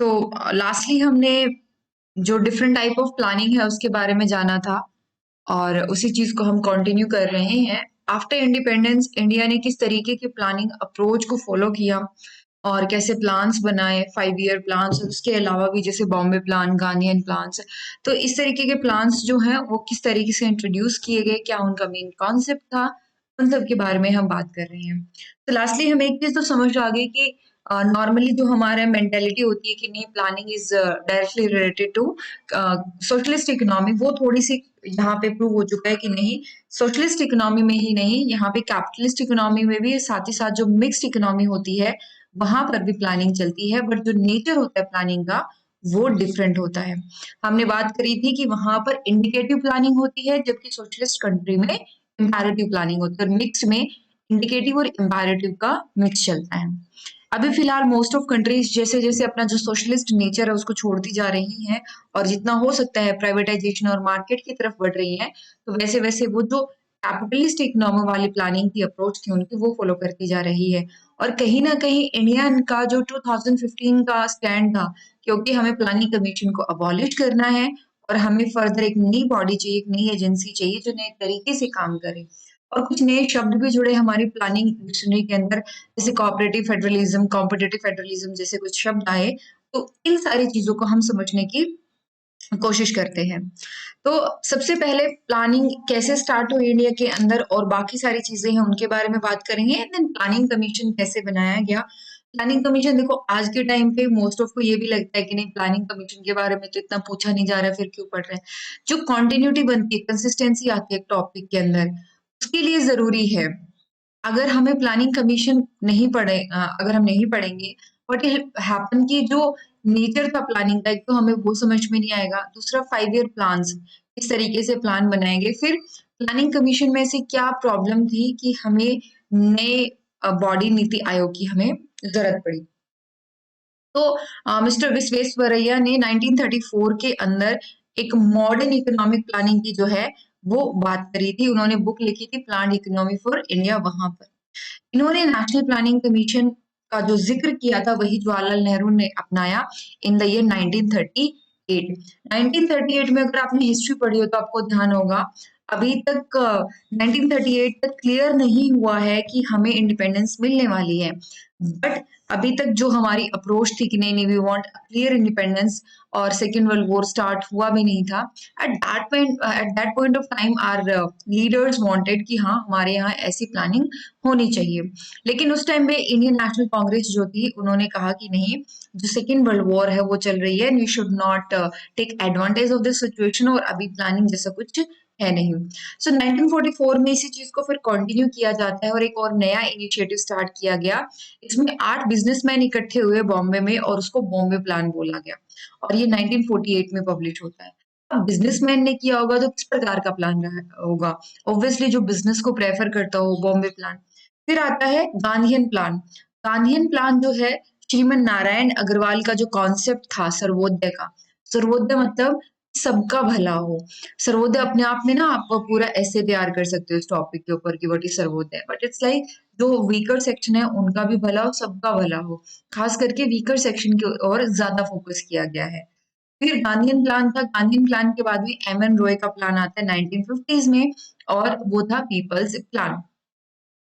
तो लास्टली हमने जो डिफरेंट टाइप ऑफ प्लानिंग है उसके बारे में जाना था और उसी चीज को हम कंटिन्यू कर रहे हैं। आफ्टर इंडिपेंडेंस इंडिया ने किस तरीके की प्लानिंग अप्रोच को फॉलो किया और कैसे प्लान्स बनाए, 5 ईयर प्लान्स, उसके अलावा भी जैसे बॉम्बे प्लान, गांधीयन प्लान्स। तो इस तरीके के प्लान्स जो हैं वो किस तरीके से इंट्रोड्यूस किए गए, क्या उनका मेन कॉन्सेप्ट था, उन सब के बारे में हम बात कर रहे हैं। तो लास्टली हमें एक चीज तो समझ आ गई कि नॉर्मली जो हमारा मेंटेलिटी होती है कि नहीं, planning is directly related to socialist economy, वो थोड़ी सी यहाँ पे प्रूव हो चुका है कि नहीं, सोशलिस्ट इकोनॉमी में ही नहीं, यहाँ पे कैपिटलिस्ट इकोनॉमी में भी, साथ ही साथ जो मिक्स्ड इकोनॉमी होती है वहां पर भी प्लानिंग चलती है, बट जो नेचर होता है प्लानिंग का वो डिफरेंट होता है। हमने बात करी थी कि वहां पर इंडिकेटिव प्लानिंग होती है, जबकि सोशलिस्ट कंट्री में इम्पैरेटिव प्लानिंग होती है, और मिक्स में इंडिकेटिव और इम्पैरेटिव का मिक्स चलता है। अभी फिलहाल मोस्ट ऑफ कंट्रीज जैसे जैसे अपना जो सोशलिस्ट नेचर है उसको छोड़ती जा रही हैं और जितना हो सकता है प्राइवेटाइजेशन और मार्केट की तरफ बढ़ रही हैं, तो वैसे वैसे वो जो कैपिटलिस्ट इकोनॉमी वाली प्लानिंग की अप्रोच थी उनकी, वो फॉलो करती जा रही है। और कहीं ना कहीं इंडिया का जो 2015 का स्टैंड था, क्योंकि हमें प्लानिंग कमीशन को अबॉलिश करना है और हमें फर्दर एक नई बॉडी चाहिए, एक नई एजेंसी चाहिए जो नए तरीके से काम करे, और कुछ नए शब्द भी जुड़े हमारी प्लानिंग डिक्शनरी के अंदर, जैसे कोऑपरेटिव फेडरलिज्म, कॉम्पिटिटिव फेडरलिज्म जैसे कुछ शब्द आए। तो इन सारी चीजों को हम समझने की कोशिश करते हैं। तो सबसे पहले प्लानिंग कैसे स्टार्ट हुई इंडिया के अंदर और बाकी सारी चीजें हैं उनके बारे में बात करेंगे, एंड देन प्लानिंग कमीशन कैसे बनाया गया। प्लानिंग कमीशन देखो, आज के टाइम पे मोस्ट ऑफ को ये भी लगता है कि नहीं, प्लानिंग कमीशन के बारे में तो इतना पूछा नहीं जा रहा, फिर क्यों पढ़ रहे हैं। जो कॉन्टिन्यूटी बनती है, कंसिस्टेंसी आती है टॉपिक के अंदर, उसके लिए जरूरी है। अगर हमें प्लानिंग कमीशन नहीं पढ़े, अगर हम नहीं पढ़ेंगे, व्हाट विल हैपन कि जो नेचर था प्लानिंग का, एक तो हमें वो समझ में नहीं आएगा, दूसरा 5 ईयर प्लान्स किस तरीके से प्लान बनाएंगे, फिर प्लानिंग कमीशन में से क्या प्रॉब्लम थी कि हमें नए बॉडी नीति आयोग की हमें जरूरत पड़ी। तो मिस्टर विश्वेश्वरैया ने 1934 के अंदर एक मॉडर्न इकोनॉमिक प्लानिंग की जो है वो बात करी थी। उन्होंने बुक लिखी थी प्लान इकोनॉमी फॉर इंडिया। वहां पर इन्होंने नेशनल प्लानिंग कमीशन का जो जिक्र किया था वही जवाहरलाल नेहरू ने अपनाया इन द ईयर 1938। 1938 में अगर आपने हिस्ट्री पढ़ी हो तो आपको ध्यान होगा, अभी तक 1938 तक क्लियर नहीं हुआ है कि हमें इंडिपेंडेंस मिलने वाली है, बट अभी तक जो हमारी अप्रोच थी कि नहीं नहीं, वी वांट क्लियर इंडिपेंडेंस, और सेकेंड वर्ल्ड वॉर स्टार्ट हुआ भी नहीं था। At that point of time our leaders wanted कि हाँ, हमारे यहाँ ऐसी प्लानिंग होनी चाहिए। लेकिन उस टाइम पे इंडियन नेशनल कांग्रेस जो थी उन्होंने कहा कि नहीं, जो सेकेंड वर्ल्ड वॉर है वो चल रही है, we should not take advantage of this situation, और अभी प्लानिंग जैसा कुछ है नहीं। सो 1944 में इसी चीज को फिर कंटिन्यू किया जाता है और एक और नया इनिशिएटिव स्टार्ट किया गया। इसमें 8 बिजनेसमैन इकट्ठे हुए बॉम्बे में और उसको बॉम्बे प्लान बोला गया, और ये 1948 में पब्लिश होता है। अब बिजनेसमैन ने किया होगा तो किस प्रकार का प्लान रहा होगा, ऑब्वियसली जो बिजनेस को प्रेफर करता हो, बॉम्बे प्लान। फिर आता है गांधीयन प्लान। गांधीयन प्लान जो है, श्रीमन नारायण अग्रवाल का जो कॉन्सेप्ट था सर्वोदय का, सर्वोदय मतलब सबका भला हो। सर्वोदय अपने आप में ना, आप पूरा ऐसे तैयार कर सकते हो इस टॉपिक के ऊपर कि what is Sarvodaya, but it's like जो वीकर सेक्शन है उनका भी भला हो, सबका भला हो, खास करके वीकर सेक्शन की ओर ज्यादा फोकस किया गया है। फिर गांधीयन प्लान था। गांधीयन प्लान के बाद भी एम एन रॉय का प्लान आता है 1950s में, और वो था पीपल्स प्लान।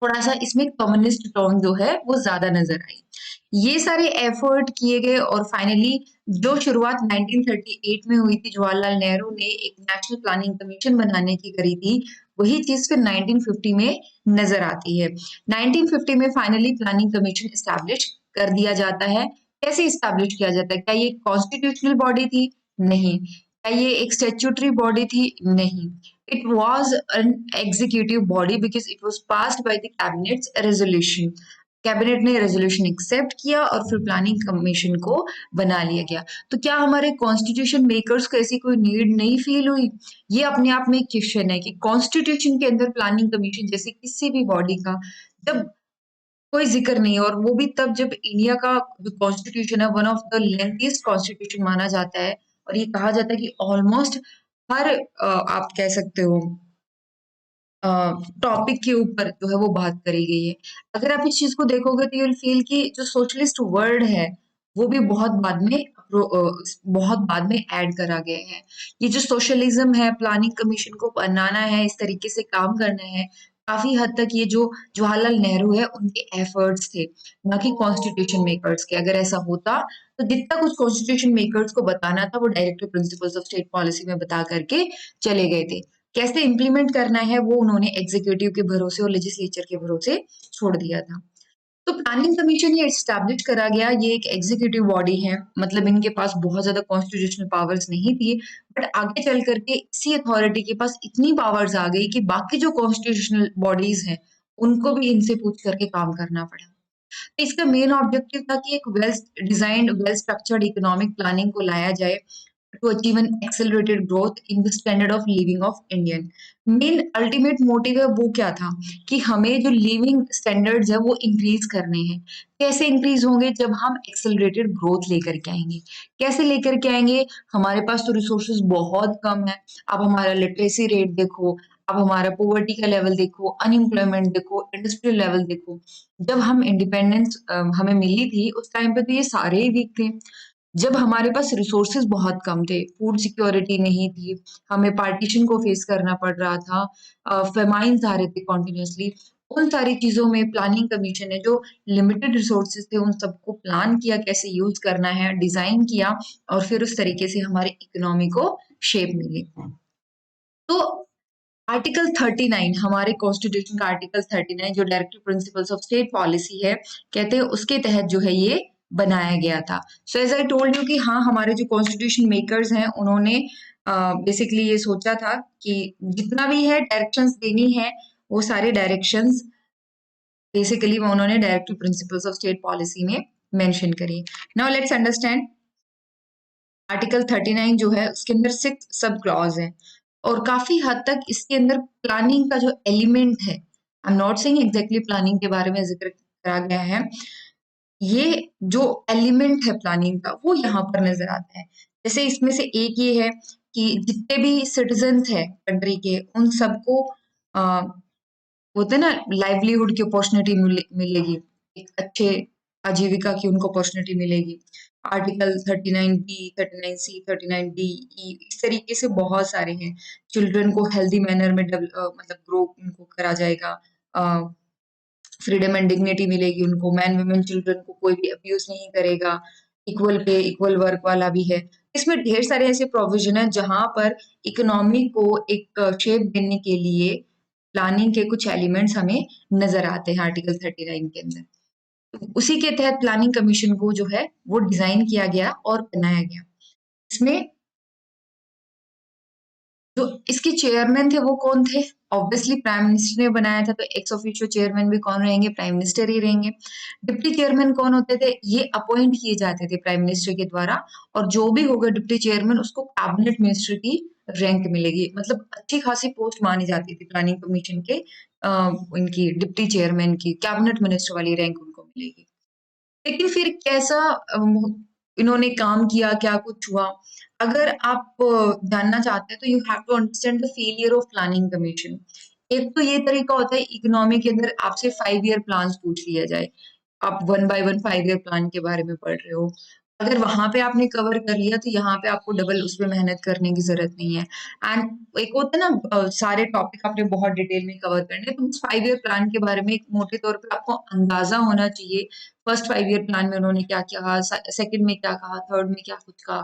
थोड़ा सा इसमें कम्युनिस्ट टोन जो है वो ज्यादा नजर आई। ये सारे एफर्ट किए गए और फाइनली जो शुरुआत 1938 में हुई थी, जवाहरलाल नेहरू ने एक नेशनल प्लानिंग कमीशन बनाने की करी थी, वही चीज फिर 1950 में नजर आती है। 1950 में फाइनली प्लानिंग कमीशन एस्टैब्लिश कर दिया जाता है। कैसे इस्टेब्लिश किया जाता है? क्या ये कॉन्स्टिट्यूशनल बॉडी थी? नहीं। क्या ये एक स्टेचुटरी बॉडी थी? नहीं। It was an executive body because it was passed by the cabinet's resolution. Cabinet ने रेजोल्यूशन एक्सेप्ट किया और फिर प्लानिंग कमीशन को बना लिया गया। तो क्या हमारे कॉन्स्टिट्यूशन मेकर्स को ऐसी कोई नीड नहीं फील हुई? ये अपने आप में एक क्वेश्चन है कि कॉन्स्टिट्यूशन के अंदर प्लानिंग कमीशन जैसे किसी भी बॉडी का जब कोई जिक्र नहीं है, और वो भी तब जब इंडिया का जो कॉन्स्टिट्यूशन है one of the lengthiest constitution माना जाता है, और ये कहा जाता है कि ऑलमोस्ट हर आप कह सकते हो टॉपिक के ऊपर जो है वो बात करी गई है। अगर आप इस चीज को देखोगे तो यू विल फील कि जो सोशलिस्ट वर्ड है वो भी बहुत बाद में बहुत बाद में ऐड करा गया है। ये जो सोशलिज्म है, प्लानिंग कमीशन को बनाना है, इस तरीके से काम करना है, काफी हद तक ये जो जवाहरलाल नेहरू है उनके एफर्ट्स थे, ना कि कॉन्स्टिट्यूशन मेकर्स के। अगर ऐसा होता तो जितना कुछ कॉन्स्टिट्यूशन मेकर्स को बताना था वो directive principles of state policy में बता करके चले गए थे। कैसे इम्प्लीमेंट करना है वो उन्होंने एग्जीक्यूटिव के भरोसे और लेजिस्लेचर के भरोसे छोड़ दिया था। तो प्लानिंग कमीशन ये एस्टैब्लिश करा गया, ये एक एग्जीक्यूटिव बॉडी है, मतलब इनके पास बहुत ज्यादा कॉन्स्टिट्यूशनल पावर्स नहीं थी, बट आगे चल करके इसी अथॉरिटी के पास इतनी पावर्स आ गई कि बाकी जो कॉन्स्टिट्यूशनल बॉडीज हैं उनको भी इनसे पूछ करके काम करना पड़ा। तो इसका मेन ऑब्जेक्टिव था कि एक well designed, well structured economic planning को लाया जाए to achieve an accelerated growth in the standard of living of Indian। Main ultimate motive है वो क्या था कि हमें जो लिविंग स्टैंडर्ड्स है वो इंक्रीज करने हैं। कैसे इंक्रीज होंगे? जब हम एक्सेलरेटेड ग्रोथ लेकर के आएंगे। कैसे लेकर के आएंगे? हमारे पास तो रिसोर्सेज बहुत कम है। अब हमारा लिटरेसी रेट देखो, अब हमारा पॉवर्टी का लेवल देखो, अनएम्प्लॉयमेंट देखो, इंडस्ट्रियल लेवल देखो। जब हम इंडिपेंडेंस हमें मिली थी उस टाइम पे तो ये सारे ही वीक थे। जब हमारे पास रिसोर्सेज बहुत कम थे, फूड सिक्योरिटी नहीं थी, हमें पार्टीशन को फेस करना पड़ रहा था, फेमाइन्स आ रहे थे कॉन्टिन्यूसली। उन सारी चीजों में प्लानिंग कमीशन ने जो लिमिटेड रिसोर्सेज थे उन सबको प्लान किया, कैसे यूज करना है, डिजाइन किया, और फिर उस तरीके से हमारी इकोनॉमी को शेप मिली। तो आर्टिकल 39, हमारे कॉन्स्टिट्यूशन का आर्टिकल 39 जो directive principles of state policy है, कहते हैं उसके तहत जो है ये बनाया गया था। So as I told you कि हाँ, हमारे जो कॉन्स्टिट्यूशन मेकर्स हैं उन्होंने बेसिकली ये सोचा था कि जितना भी है डायरेक्शंस देनी है वो सारे डायरेक्शंस बेसिकली वो उन्होंने directive principles of state policy में मेंशन करी। नाउ लेट्स अंडरस्टैंड आर्टिकल 39 जो है उसके अंदर 6 सब क्लॉज है और काफी हद तक इसके अंदर प्लानिंग का जो एलिमेंट है, I am not saying exactly planning के बारे में जिक्र करा गया है, ये जो एलिमेंट है प्लानिंग का वो यहाँ पर नजर आता है। जैसे इसमें से एक ये है कि जितने भी सिटीजन है कंट्री के उन सबको होते हैं ना लाइवलीहुड की अपॉर्चुनिटी मिलेगी, एक अच्छे आजीविका की उनको अपॉर्चुनिटी मिलेगी। आर्टिकल 39 बी, 39 सी, 39 डी, ई, इस तरीके से बहुत सारे हैं। चिल्ड्रन को हेल्दी मैनर में मतलब ग्रो उनको करा जाएगा, फ्रीडम एंड डिग्निटी मिलेगी उनको, मैन वुमेन चिल्ड्रन को कोई भी अब्यूज नहीं करेगा, इक्वल पे इक्वल वर्क वाला भी है। इसमें ढेर सारे ऐसे प्रोविजन है जहां पर इकोनॉमी को एक शेप देने के लिए प्लानिंग के कुछ एलिमेंट्स हमें नजर आते हैं आर्टिकल 39 के अंदर। तो उसी के तहत प्लानिंग कमीशन को जो है वो डिजाइन किया गया और बनाया गया। इसमें जो इसके चेयरमैन थे वो कौन थे? ऑब्वियसली प्राइम मिनिस्टर ने बनाया था, तो एक्स ऑफिशियो चेयरमैन भी कौन रहेंगे? प्राइम मिनिस्टर ही रहेंगे। डिप्टी चेयरमैन कौन होते थे? ये अपॉइंट किए जाते थे प्राइम मिनिस्टर के द्वारा, और जो भी होगा डिप्टी चेयरमैन उसको कैबिनेट मिनिस्टर की रैंक मिलेगी। मतलब अच्छी खासी पोस्ट मानी जाती थी प्लानिंग कमीशन के, इनकी डिप्टी चेयरमैन की कैबिनेट मिनिस्टर वाली रैंक उनको मिलेगी। लेकिन फिर कैसा इन्होंने काम किया, क्या कुछ हुआ? अगर आप जानना चाहते हैं तो you have to understand the failure of planning commission. एक तो ये तरीका होता है इकोनॉमी के अंदर आपसे 5 ईयर प्लान्स पूछ लिया जाए, आप 1 बाय 1 5 ईयर प्लान के बारे में पढ़ रहे हो। अगर वहां पे आपने कवर कर लिया तो यहाँ पे आपको डबल उसमें मेहनत करने की जरूरत नहीं है। एंड एक होता है ना सारे टॉपिक आपने बहुत डिटेल में कवर करने, तो 5 ईयर प्लान के बारे में एक मोटे तौर पे आपको अंदाजा होना चाहिए। फर्स्ट 5 ईयर प्लान में उन्होंने क्या क्या कहा, सेकंड में क्या कहा, थर्ड में क्या कुछ कहा।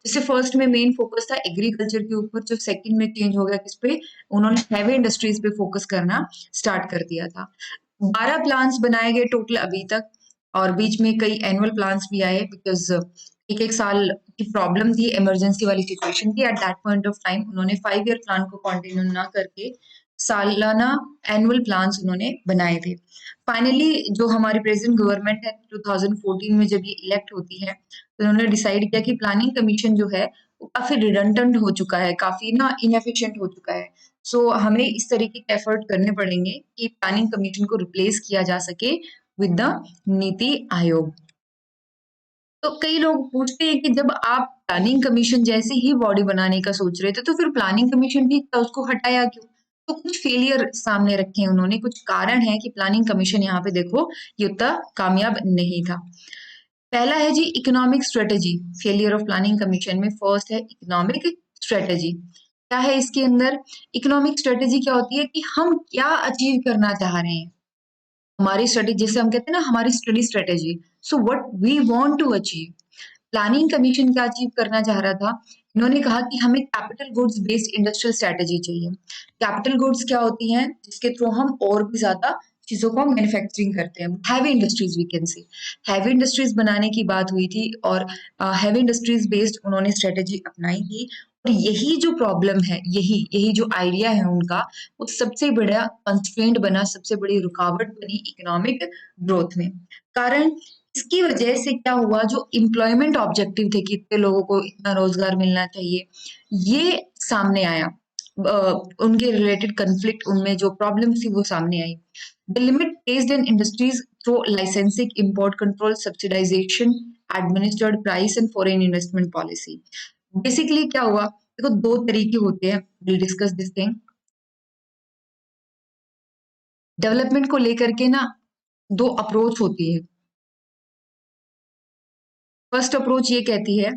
जैसे फर्स्ट में मेन फोकस था एग्रीकल्चर के ऊपर, जो सेकंड में चेंज हो गया किस पे? उन्होंने हैवी इंडस्ट्रीज पे फोकस करना स्टार्ट कर दिया था। 12 प्लान्स बनाए गए टोटल अभी तक, और बीच में कई एनुअल प्लान्स भी आए, बिकॉज एक एक साल की प्रॉब्लम थी, इमरजेंसी वाली सिचुएशन थी। Eight that point of time उन्होंने 5 ईयर प्लान को कंटिन्यू ना करके सालाना एनुअल प्लान्स उन्होंने बनाए थे। फाइनली जो हमारी प्रेजेंट गवर्नमेंट है 2014 में जब ये इलेक्ट होती है तो उन्होंने डिसाइड किया कि प्लानिंग कमीशन जो है वो काफी रिडंडेंट हो चुका है, काफी ना इनएफिशिएंट हो चुका है। सो हमें इस तरीके के एफर्ट करने पड़ेंगे कि प्लानिंग कमीशन को रिप्लेस किया जा सके विद द नीति आयोग। तो कई लोग पूछते हैं कि जब आप प्लानिंग कमीशन जैसे ही बॉडी बनाने का सोच रहे थे तो फिर प्लानिंग कमीशन ठीक था, उसको हटाया क्यों? तो कुछ फेलियर सामने रखे हैं उन्होंने, कुछ कारण है कि प्लानिंग कमीशन यहाँ पे देखो ये उतना कामयाब नहीं था। पहला है जी economic strategy. Failure of planning commission में फर्स्ट है इकोनॉमिक स्ट्रेटेजी। क्या है इसके अंदर? इकोनॉमिक स्ट्रेटेजी क्या होती है कि हम क्या अचीव करना चाह रहे हैं, हमारी स्ट्रेटेजी, जैसे हम कहते हैं ना हमारी study strategy, so what we want to achieve. Planning commission क्या अचीव करना चाह रहा था? इन्होंने कहा कि हमें capital goods based industrial strategy चाहिए। कैपिटल गुड्स क्या होती हैं? जिसके थ्रू हम और भी ज्यादा चीजों को मैन्युफैक्चरिंग करते हैं, heavy industries we can say. Heavy industries बनाने की बात हुई थी और हैवी इंडस्ट्रीज बेस्ड उन्होंने स्ट्रेटेजी अपनाई थी। और यही जो प्रॉब्लम है, यही यही जो आइडिया है उनका, वो सबसे बड़ा कंस्ट्रेंट बना, सबसे बड़ी रुकावट बनी इकोनॉमिक ग्रोथ में। कारण इसकी वजह से क्या हुआ, जो एम्प्लॉयमेंट ऑब्जेक्टिव थे कि इतने लोगों को इतना रोजगार मिलना चाहिए, ये सामने आया। उनके रिलेटेड कंफ्लिक्ट, उनमें जो प्रॉब्लम थी वो सामने आई। The limit placed in industries through licensing, import control, subsidisation, administered price and foreign investment policy. Basically क्या हुआ, देखो दो तरीके होते हैं, will discuss this thing. Development को लेकर के ना दो अप्रोच होती है। फर्स्ट अप्रोच ये कहती है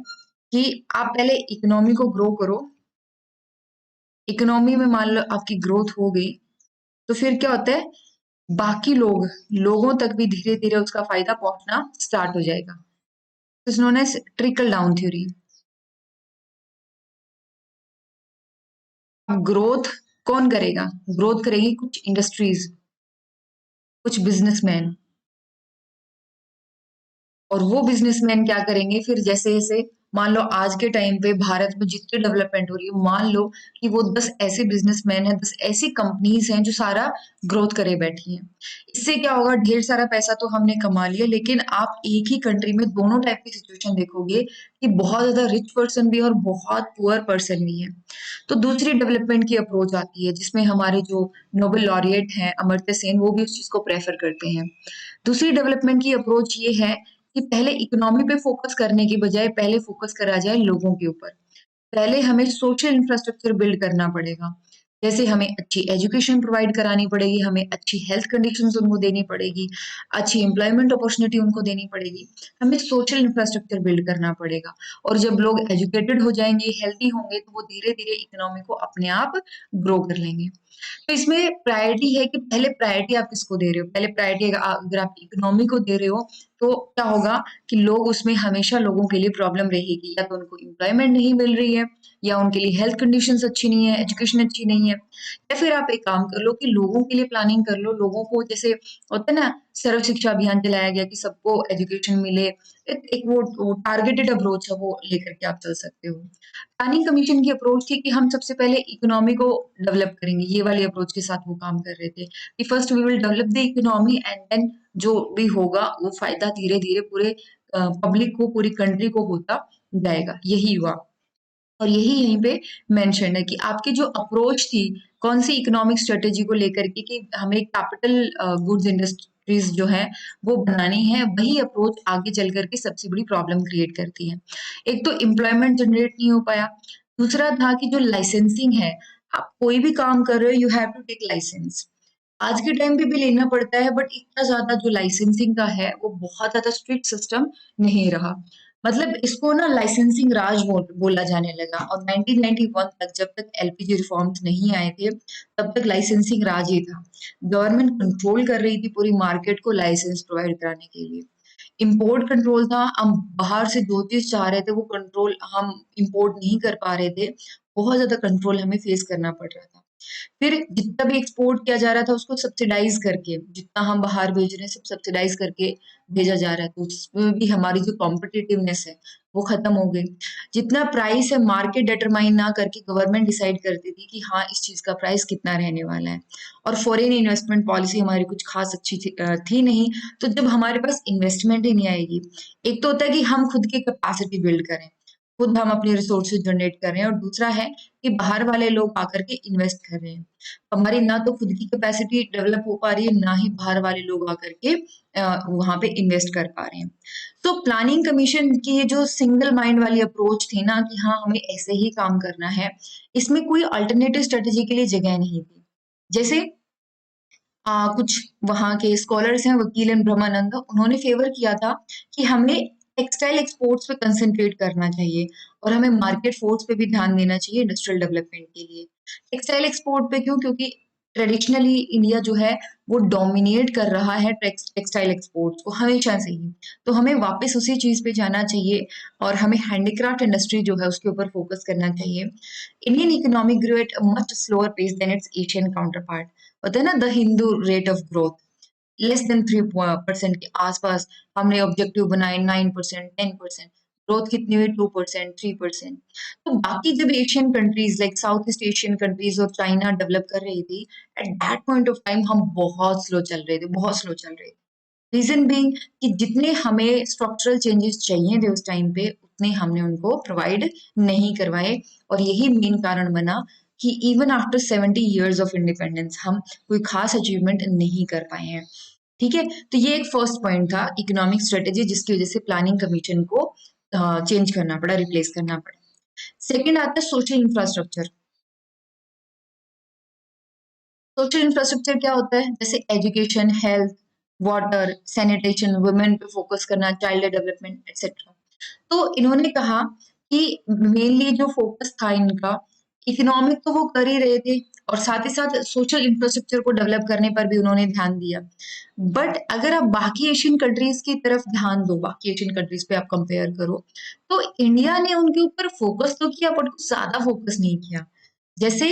कि आप पहले इकोनॉमी को ग्रो करो। इकोनॉमी में मान लो आपकी ग्रोथ हो गई, तो फिर क्या होता है, बाकी लोगों तक भी धीरे धीरे उसका फायदा पहुंचना स्टार्ट हो जाएगा। This known as trickle down theory. अब ग्रोथ कौन करेगा? ग्रोथ करेगी कुछ इंडस्ट्रीज, कुछ बिजनेसमैन। और वो बिजनेसमैन क्या करेंगे फिर, जैसे जैसे मान लो आज के टाइम पे भारत में जितनी डेवलपमेंट हो रही है, मान लो कि वो 10 ऐसे बिजनेसमैन हैं, 10 ऐसी कंपनीज हैं जो सारा ग्रोथ करे बैठी हैं। इससे क्या होगा, ढेर सारा पैसा तो हमने कमा लिया, लेकिन आप एक ही कंट्री में दोनों टाइप की सिचुएशन देखोगे कि बहुत ज्यादा रिच पर्सन भी है और बहुत पुअर पर्सन भी है। तो दूसरी डेवलपमेंट की अप्रोच आती है, जिसमें हमारे जो नोबेल लॉरिएट हैं अमर्त्य सेन, वो भी उस चीज को प्रेफर करते हैं। दूसरी डेवलपमेंट की अप्रोच ये है कि पहले इकोनॉमी पे फोकस करने की बजाय पहले फोकस करा जाए लोगों के ऊपर। पहले हमें सोशल इंफ्रास्ट्रक्चर बिल्ड करना पड़ेगा। जैसे हमें अच्छी एजुकेशन प्रोवाइड करानी पड़ेगी, हमें अच्छी हेल्थ कंडीशंस उनको देनी पड़ेगी, अच्छी एम्प्लॉयमेंट अपॉर्चुनिटी उनको देनी पड़ेगी। हमें सोशल इंफ्रास्ट्रक्चर बिल्ड करना पड़ेगा। और जब लोग एजुकेटेड हो जाएंगे, हेल्दी होंगे, तो वो धीरे धीरे इकोनॉमी को अपने आप ग्रो कर लेंगे। तो इसमें प्रायोरिटी है कि पहले प्रायोरिटी आप किसको दे रहे हो। पहले प्रायोरिटी अगर आप इकोनॉमी को दे रहे हो, तो क्या होगा कि लोग उसमें हमेशा, लोगों के लिए प्रॉब्लम रहेगी, या तो उनको एम्प्लॉयमेंट नहीं मिल रही है, या उनके लिए हेल्थ कंडीशंस अच्छी नहीं है, एजुकेशन अच्छी नहीं है। या फिर आप एक काम कर लो कि लोगों के लिए प्लानिंग कर लो, लोगों को जैसे होता है ना, सर्व शिक्षा अभियान चलाया गया कि सबको एजुकेशन मिले। एक वो टारगेटेड अप्रोच है, वो लेकर के आप चल सकते हो। प्लानिंग कमीशन की अप्रोच थी कि हम सबसे पहले इकोनॉमी को डेवलप करेंगे, ये वाली अप्रोच के साथ वो काम कर रहे थे कि first we will develop the economy and then जो भी होगा वो फायदा धीरे धीरे पूरे पब्लिक को, पूरी कंट्री को होता जाएगा। यही हुआ। और यही यहीं पे मेंशन है कि आपकी जो अप्रोच थी कौन सी इकोनॉमिक स्ट्रेटेजी को लेकर के, कि हमें कैपिटल गुड्स इंडस्ट्रीज जो है वो बनानी है, वही अप्रोच आगे चल करके सबसे बड़ी प्रॉब्लम क्रिएट करती है। एक तो एम्प्लॉयमेंट जनरेट नहीं हो पाया, दूसरा था कि जो लाइसेंसिंग है, आप कोई भी काम कर रहे हो, you have to take license. आज के टाइम पे भी लेना पड़ता है, बट इतना ज्यादा जो लाइसेंसिंग का है वो बहुत ज्यादा स्ट्रिक्ट सिस्टम नहीं रहा। मतलब इसको ना लाइसेंसिंग राज बोला जाने लगा। और 1991 तक, जब तक एलपीजी रिफॉर्म्स नहीं आए थे, तब तक लाइसेंसिंग राज ही था। गवर्नमेंट कंट्रोल कर रही थी पूरी मार्केट को लाइसेंस प्रोवाइड कराने के लिए। इम्पोर्ट कंट्रोल था, हम बाहर से जो चीज चाह रहे थे वो कंट्रोल हम इम्पोर्ट नहीं कर पा रहे थे। बहुत ज्यादा कंट्रोल हमें फेस करना पड़ रहा था। फिर जितना भी एक्सपोर्ट किया जा रहा था उसको सब्सिडाइज करके, जितना हम बाहर भेज रहे हैं सब सब्सिडाइज करके भेजा जा रहा है, तो उसमें भी हमारी जो कॉम्पिटिटिवनेस है वो खत्म हो गई। जितना प्राइस है मार्केट डिटरमाइन ना करके गवर्नमेंट डिसाइड करती थी कि हाँ इस चीज का प्राइस कितना रहने वाला है। और फॉरेन इन्वेस्टमेंट पॉलिसी हमारी कुछ खास अच्छी थी नहीं। तो जब हमारे पास इन्वेस्टमेंट ही नहीं आएगी, एक तो होता है कि हम खुद की कैपेसिटी बिल्ड करें, खुद हम अपने रिसोर्सेज जनरेट कर रहे हैं, और दूसरा है कि बाहर वाले लोग आकर के इन्वेस्ट कर रहे हैं। हमारी ना तो खुद की कैपेसिटी डेवलप हो पा रही है, ना ही बाहर वाले लोग आकर के वहां पे इन्वेस्ट कर पा रहे हैं। तो प्लानिंग कमीशन की ये जो सिंगल माइंड वाली अप्रोच थी ना कि हाँ हमें ऐसे ही काम करना है, इसमें कोई अल्टरनेटिव स्ट्रेटेजी के लिए जगह नहीं थी। जैसे कुछ वहां के स्कॉलर्स हैं, वकील एंड ब्रह्मानंद, उन्होंने फेवर किया था कि हमें टेक्सटाइल एक्सपोर्ट्स पे कंसंट्रेट करना चाहिए और हमें मार्केट फोर्स पे भी ध्यान देना चाहिए इंडस्ट्रियल डेवलपमेंट के लिए। टेक्सटाइल एक्सपोर्ट पे क्यों? क्योंकि ट्रेडिशनली इंडिया जो है वो डोमिनेट कर रहा है टेक्सटाइल एक्सपोर्ट्स को हमेशा से ही। तो हमें वापस उसी चीज पे जाना चाहिए और हमें हैंडीक्राफ्ट इंडस्ट्री जो है उसके ऊपर फोकस करना चाहिए। Indian economy grow at a much slower pace than its Asian counterpart. होता है ना the Hindu rate of growth, less than 3% के आसपास। हमने ऑब्जेक्टिव बनाए 9%, 10%, ग्रोथ कितनी हुई 2%, 3%। तो बाकी जब Asian countries like south east Asian countries और चाइना डेवलप कर रही थी, eight that point of time हम बहुत स्लो चल रहे थे, बहुत स्लो चल रहे थे। रीजन बीइंग कि जितने हमें स्ट्रक्चरल चेंजेस चाहिए थे उस टाइम पे उतने हमने उनको प्रोवाइड नहीं करवाए, और यही मेन कारण बना कि even after 70 years of independence हम कोई खास अचीवमेंट नहीं कर पाए हैं। ठीक है, तो ये एक फर्स्ट पॉइंट था इकोनॉमिक स्ट्रेटेजी जिसकी वजह से प्लानिंग कमीशन को चेंज करना पड़ा, रिप्लेस करना पड़ा। सेकंड आता है सोशल इंफ्रास्ट्रक्चर। सोशल इंफ्रास्ट्रक्चर क्या होता है? जैसे education, health, water, sanitation, women पे फोकस करना, चाइल्ड डेवलपमेंट एक्सेट्रा। तो इन्होंने कहा कि मेनली जो फोकस था इनका, इकोनॉमिक तो वो कर ही रहे थे और साथ ही साथ सोशल इंफ्रास्ट्रक्चर को डेवलप करने पर भी उन्होंने ध्यान दिया। बट अगर आप बाकी एशियन कंट्रीज की तरफ ध्यान दो, बाकी एशियन कंट्रीज पे आप कंपेयर करो, तो इंडिया ने उनके ऊपर फोकस तो किया बट कुछ ज्यादा फोकस नहीं किया। जैसे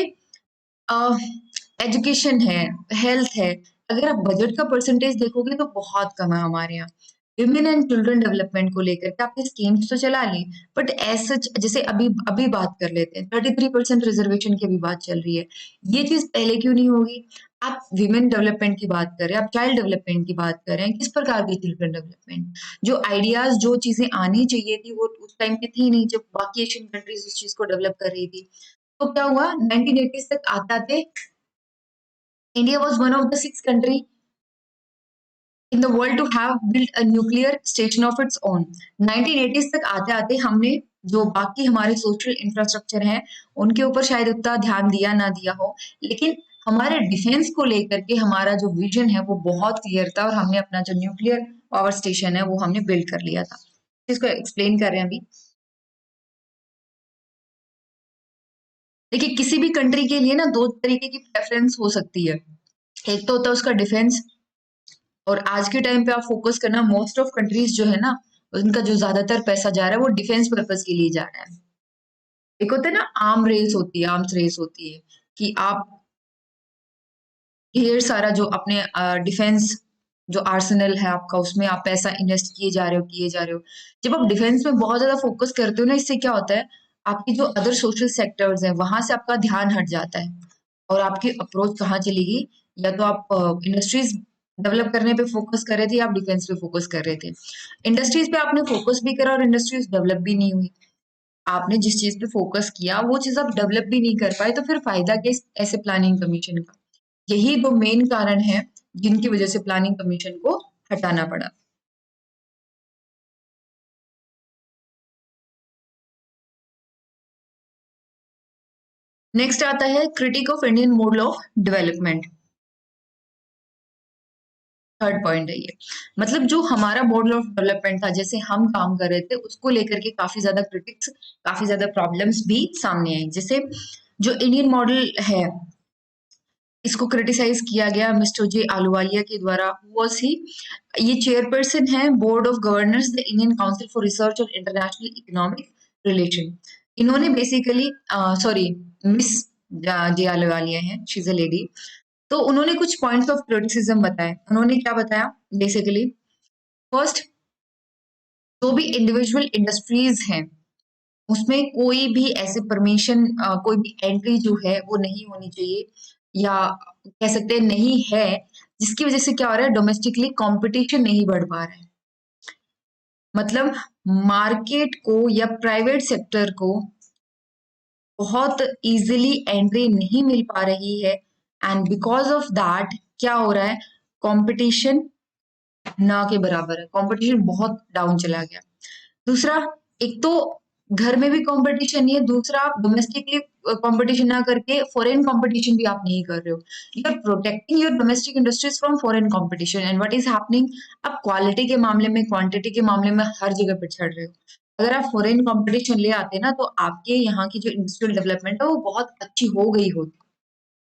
एजुकेशन है, हेल्थ है, अगर आप बजट का परसेंटेज देखोगे तो बहुत कम है हमारे यहाँ। विमेन एंड चिल्ड्रन डेवलपमेंट को लेकर के आपने स्कीम्स तो चला ली, बट ऐसा जैसे अभी अभी बात कर लेते हैं 33% रिजर्वेशन की अभी बात चल रही है, ये चीज पहले क्यों नहीं होगी? आप विमेन डेवलपमेंट की बात कर रहे हैं, आप चाइल्ड डेवलपमेंट की बात कर रहे हैं, किस प्रकार की चिल्ड्रन डेवलपमेंट? जो आइडियाज, जो चीजें आनी चाहिए थी वो उस टाइम पे थी नहीं जब बाकी एशियन कंट्रीज उस चीज को डेवलप कर रही थी। तो क्या हुआ, 1980 तक आते India was one of the 6 countries in the world to have built a nuclear station of its own. 1980s तक आते आते हमने जो बाकी हमारे सोशल इंफ्रास्ट्रक्चर हैं उनके ऊपर शायद उतना ध्यान दिया ना दिया हो, लेकिन हमारे डिफेंस को लेकर के हमारा जो विजन है वो बहुत क्लियर था और हमने अपना जो न्यूक्लियर पावर स्टेशन है वो हमने बिल्ड कर लिया था। इसको एक्सप्लेन कर रहे हैं अभी। देखिए किसी भी कंट्री के लिए ना दो तरीके की प्रेफरेंस हो सकती है। एक तो होता है उसका डिफेंस, और आज के टाइम पे आप फोकस करना, मोस्ट ऑफ कंट्रीज जो है ना उनका जो ज्यादातर पैसा जा रहा है वो डिफेंस पर्पज के लिए जा रहा है। एक होता है ना आर्म रेस होती है, आर्म्स रेस होती है कि आप ढेर सारा जो अपने डिफेंस जो आर्सेनल है आपका उसमें आप पैसा इन्वेस्ट किए जा रहे हो, किए जा रहे हो। जब आप डिफेंस में बहुत ज्यादा फोकस करते हो ना, इससे क्या होता है, आपकी जो अदर सोशल सेक्टर्स हैं वहां से आपका ध्यान हट जाता है और आपकी अप्रोच कहाँ चलेगी, या तो आप इंडस्ट्रीज डेवलप करने पे फोकस कर रहे थे या आप डिफेंस पे फोकस कर रहे थे। इंडस्ट्रीज पे आपने फोकस भी करा और इंडस्ट्रीज डेवलप भी नहीं हुई। आपने जिस चीज पे फोकस किया वो चीज आप डेवलप भी नहीं कर पाए, तो फिर फायदा क्या ऐसे प्लानिंग कमीशन का? यही दो मेन कारण है जिनकी वजह से प्लानिंग कमीशन को हटाना पड़ा। नेक्स्ट आता है critic of Indian model of development. Third point है ये। मतलब जो हमारा मॉडल ऑफ डेवलपमेंट था, जैसे हम काम कर रहे थे, उसको लेकर के काफी ज्यादा क्रिटिक्स, काफी ज्यादा प्रॉब्लम्स भी सामने आई। जैसे जो इंडियन मॉडल है इसको क्रिटिसाइज किया गया मिस्टर जे आलूवालिया के द्वारा। वॉज ही, ये चेयरपर्सन है board of governors the Indian council for research और इंटरनेशनल इकोनॉमिक रिलेशन। इन्होंने बेसिकली, सॉरी, मिस जे आलूवालिया है, शी इज अ लेडी। तो उन्होंने कुछ पॉइंट्स ऑफ क्रिटिसिज्म बताए। उन्होंने क्या बताया बेसिकली, फर्स्ट, जो भी इंडिविजुअल इंडस्ट्रीज हैं उसमें कोई भी ऐसे परमिशन, कोई भी एंट्री जो है वो नहीं होनी चाहिए, या कह सकते हैं नहीं है, जिसकी वजह से क्या हो रहा है, डोमेस्टिकली कंपटीशन नहीं बढ़ पा रहा है। मतलब मार्केट को या प्राइवेट सेक्टर को बहुत इजीली एंट्री नहीं मिल पा रही है, एंड बिकॉज ऑफ दैट क्या हो रहा है, कंपटीशन ना के बराबर है, कंपटीशन बहुत डाउन चला गया। दूसरा, एक तो घर में भी कंपटीशन नहीं है, दूसरा आप डोमेस्टिकली कंपटीशन ना करके फॉरेन कंपटीशन भी आप नहीं कर रहे हो। You are protecting your domestic industries from foreign competition and what is happening, आप क्वालिटी के मामले में, क्वांटिटी के मामले में हर जगह पिछड़ रहे हो। अगर आप फॉरेन कंपटीशन ले आते ना, तो आपके यहाँ की जो इंडस्ट्रियल डेवलपमेंट है वो बहुत अच्छी हो गई होती।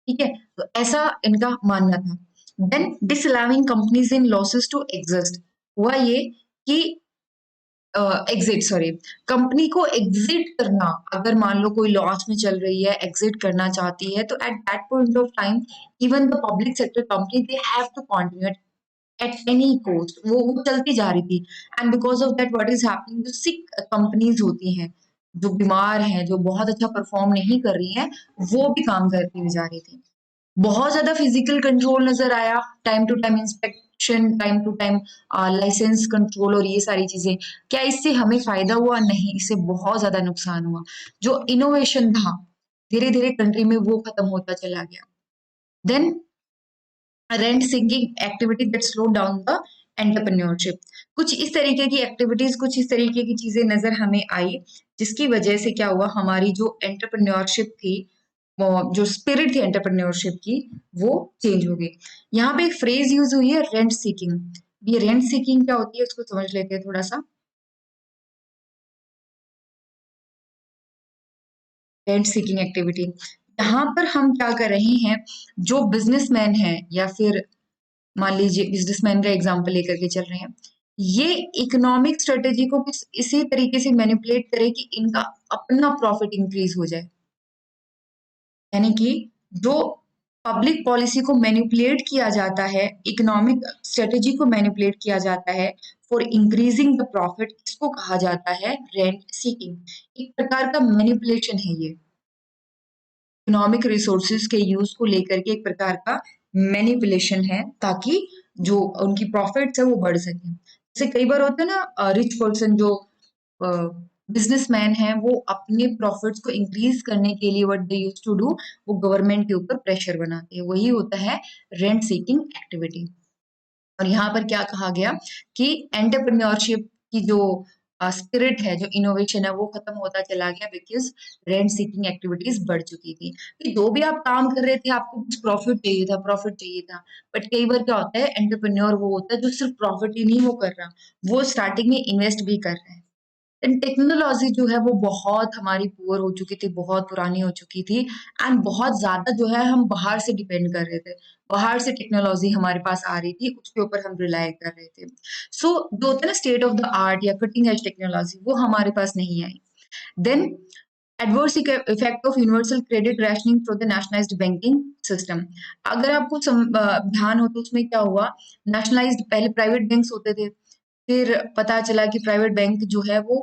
ठीक है, तो ऐसा इनका मानना था। Then disallowing companies in losses to exist, हुआ ये कि एग्जिट, सॉरी, कंपनी को एग्जिट करना, अगर मान लो कोई लॉस में चल रही है, एग्जिट करना चाहती है, तो at that point of time even the public sector company they have to continue at any cost, वो चलती जा रही थी। And because of that what is happening, जो सिक कंपनीज होती हैं, जो बीमार हैं, जो बहुत अच्छा परफॉर्म नहीं कर रही हैं, वो भी काम करती हुई जा रही थी। बहुत ज्यादा फिजिकल कंट्रोल नजर आया, time to time inspection, time to time license control और ये सारी चीजें। क्या इससे हमें फायदा हुआ? नहीं, इससे बहुत ज्यादा नुकसान हुआ। जो इनोवेशन था धीरे धीरे कंट्री में वो खत्म होता चला गया। Then rent seeking activity that slow down the entrepreneurship, कुछ इस तरीके की एक्टिविटीज, कुछ इस तरीके की चीजें नजर हमें आई, जिसकी वजह से क्या हुआ, हमारी जो एंटरप्रेन्योरशिप थी, जो स्पिरिट थी एंटरप्रेन्योरशिप की, वो चेंज हो गई। यहाँ पे एक फ्रेज यूज हुई है, रेंट सीकिंग। ये रेंट सीकिंग क्या होती है उसको समझ लेते हैं थोड़ा सा। रेंट सीकिंग एक्टिविटी, यहाँ पर हम क्या कर रहे हैं, जो बिजनेसमैन है या फिर मान लीजिए बिजनेसमैन का एग्जांपल लेकर के चल रहे हैं, ये इकोनॉमिक स्ट्रेटेजी को किस इसी तरीके से मैनिपुलेट करे कि इनका अपना प्रॉफिट इंक्रीज हो जाए। यानी कि जो पब्लिक पॉलिसी को मैनिपुलेट किया जाता है, इकोनॉमिक स्ट्रेटेजी को मैनिपुलेट किया जाता है फॉर इंक्रीजिंग द प्रॉफिट, इसको कहा जाता है रेंट सीकिंग। एक प्रकार का मैनिपुलेशन है ये, इकोनॉमिक रिसोर्सेज के यूज को लेकर के एक प्रकार का मैनिपुलेशन है, ताकि जो उनकी प्रॉफिट्स है वो बढ़ सके। जैसे कई बार होता है ना, रिच पर्सन जो बिजनेसमैन है, वो अपने प्रॉफिट्स को इंक्रीज करने के लिए what they use to do, वो गवर्नमेंट के ऊपर प्रेशर बनाते हैं, वही होता है रेंट सीकिंग एक्टिविटी। और यहाँ पर क्या कहा गया कि एंटरप्रेन्योरशिप की जो स्पिरिट है, जो इनोवेशन है, वो खत्म होता चला गया, बिकॉज रेंट सीकिंग एक्टिविटीज बढ़ चुकी थी। कि जो भी आप काम कर रहे थे, आपको कुछ प्रॉफिट चाहिए था, प्रॉफिट चाहिए था। बट कई बार क्या होता है, एंटरप्रेन्योर वो होता है जो सिर्फ प्रॉफिट ही नहीं वो कर रहा, वो स्टार्टिंग में इन्वेस्ट भी कर रहा है। टेक्नोलॉजी जो है वो बहुत हमारी पुअर हो चुकी थी, बहुत पुरानी हो चुकी थी, एंड बहुत ज्यादा जो है हम बाहर से डिपेंड कर रहे थे। बाहर से टेक्नोलॉजी हमारे पास आ रही थी, उसके ऊपर हम रिलाय कर रहे थे। सो जो होता है ना स्टेट ऑफ द आर्ट या कटिंग एज टेक्नोलॉजी, वो हमारे पास नहीं आई। Then adverse effect of universal credit rationing through the nationalised banking system. अगर आपको ध्यान हो तो उसमें क्या हुआ, नेशनलाइज्ड, पहले प्राइवेट बैंक्स होते थे, फिर पता चला कि प्राइवेट बैंक जो है वो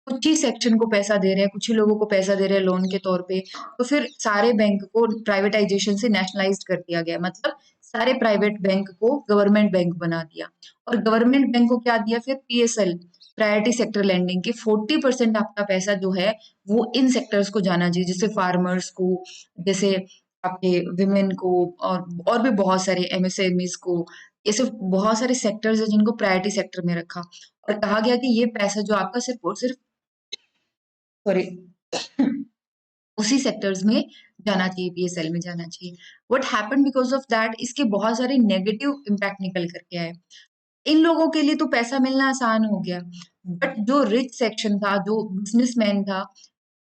कुछ ही सेक्शन को पैसा दे रहे हैं, कुछ ही लोगों को पैसा दे रहे हैं लोन के तौर पे। तो फिर सारे बैंक को प्राइवेटाइजेशन से नेशनलाइज्ड कर दिया गया, मतलब सारे प्राइवेट बैंक को गवर्नमेंट बैंक बना दिया। और गवर्नमेंट बैंक को क्या दिया फिर, पीएसएल, प्रायोरिटी सेक्टर लेंडिंग की 40% आपका पैसा जो है वो इन सेक्टर्स को जाना चाहिए, जैसे फार्मर्स को, जैसे आपके विमेन को, और भी बहुत सारे एमएसएमईज को। ऐसे बहुत सारे सेक्टर्स हैं जिनको प्रायोरिटी सेक्टर में रखा, और कहा गया कि ये पैसा जो आपका सिर्फ और सिर्फ, सॉरी, उसी सेक्टर्स में जाना चाहिए, पीएसएल में जाना चाहिए। What happened because of that, इसके बहुत सारे नेगेटिव इम्पैक्ट निकल करके आए। इन लोगों के लिए तो पैसा मिलना आसान हो गया, बट जो रिच सेक्शन था, जो बिजनेसमैन था,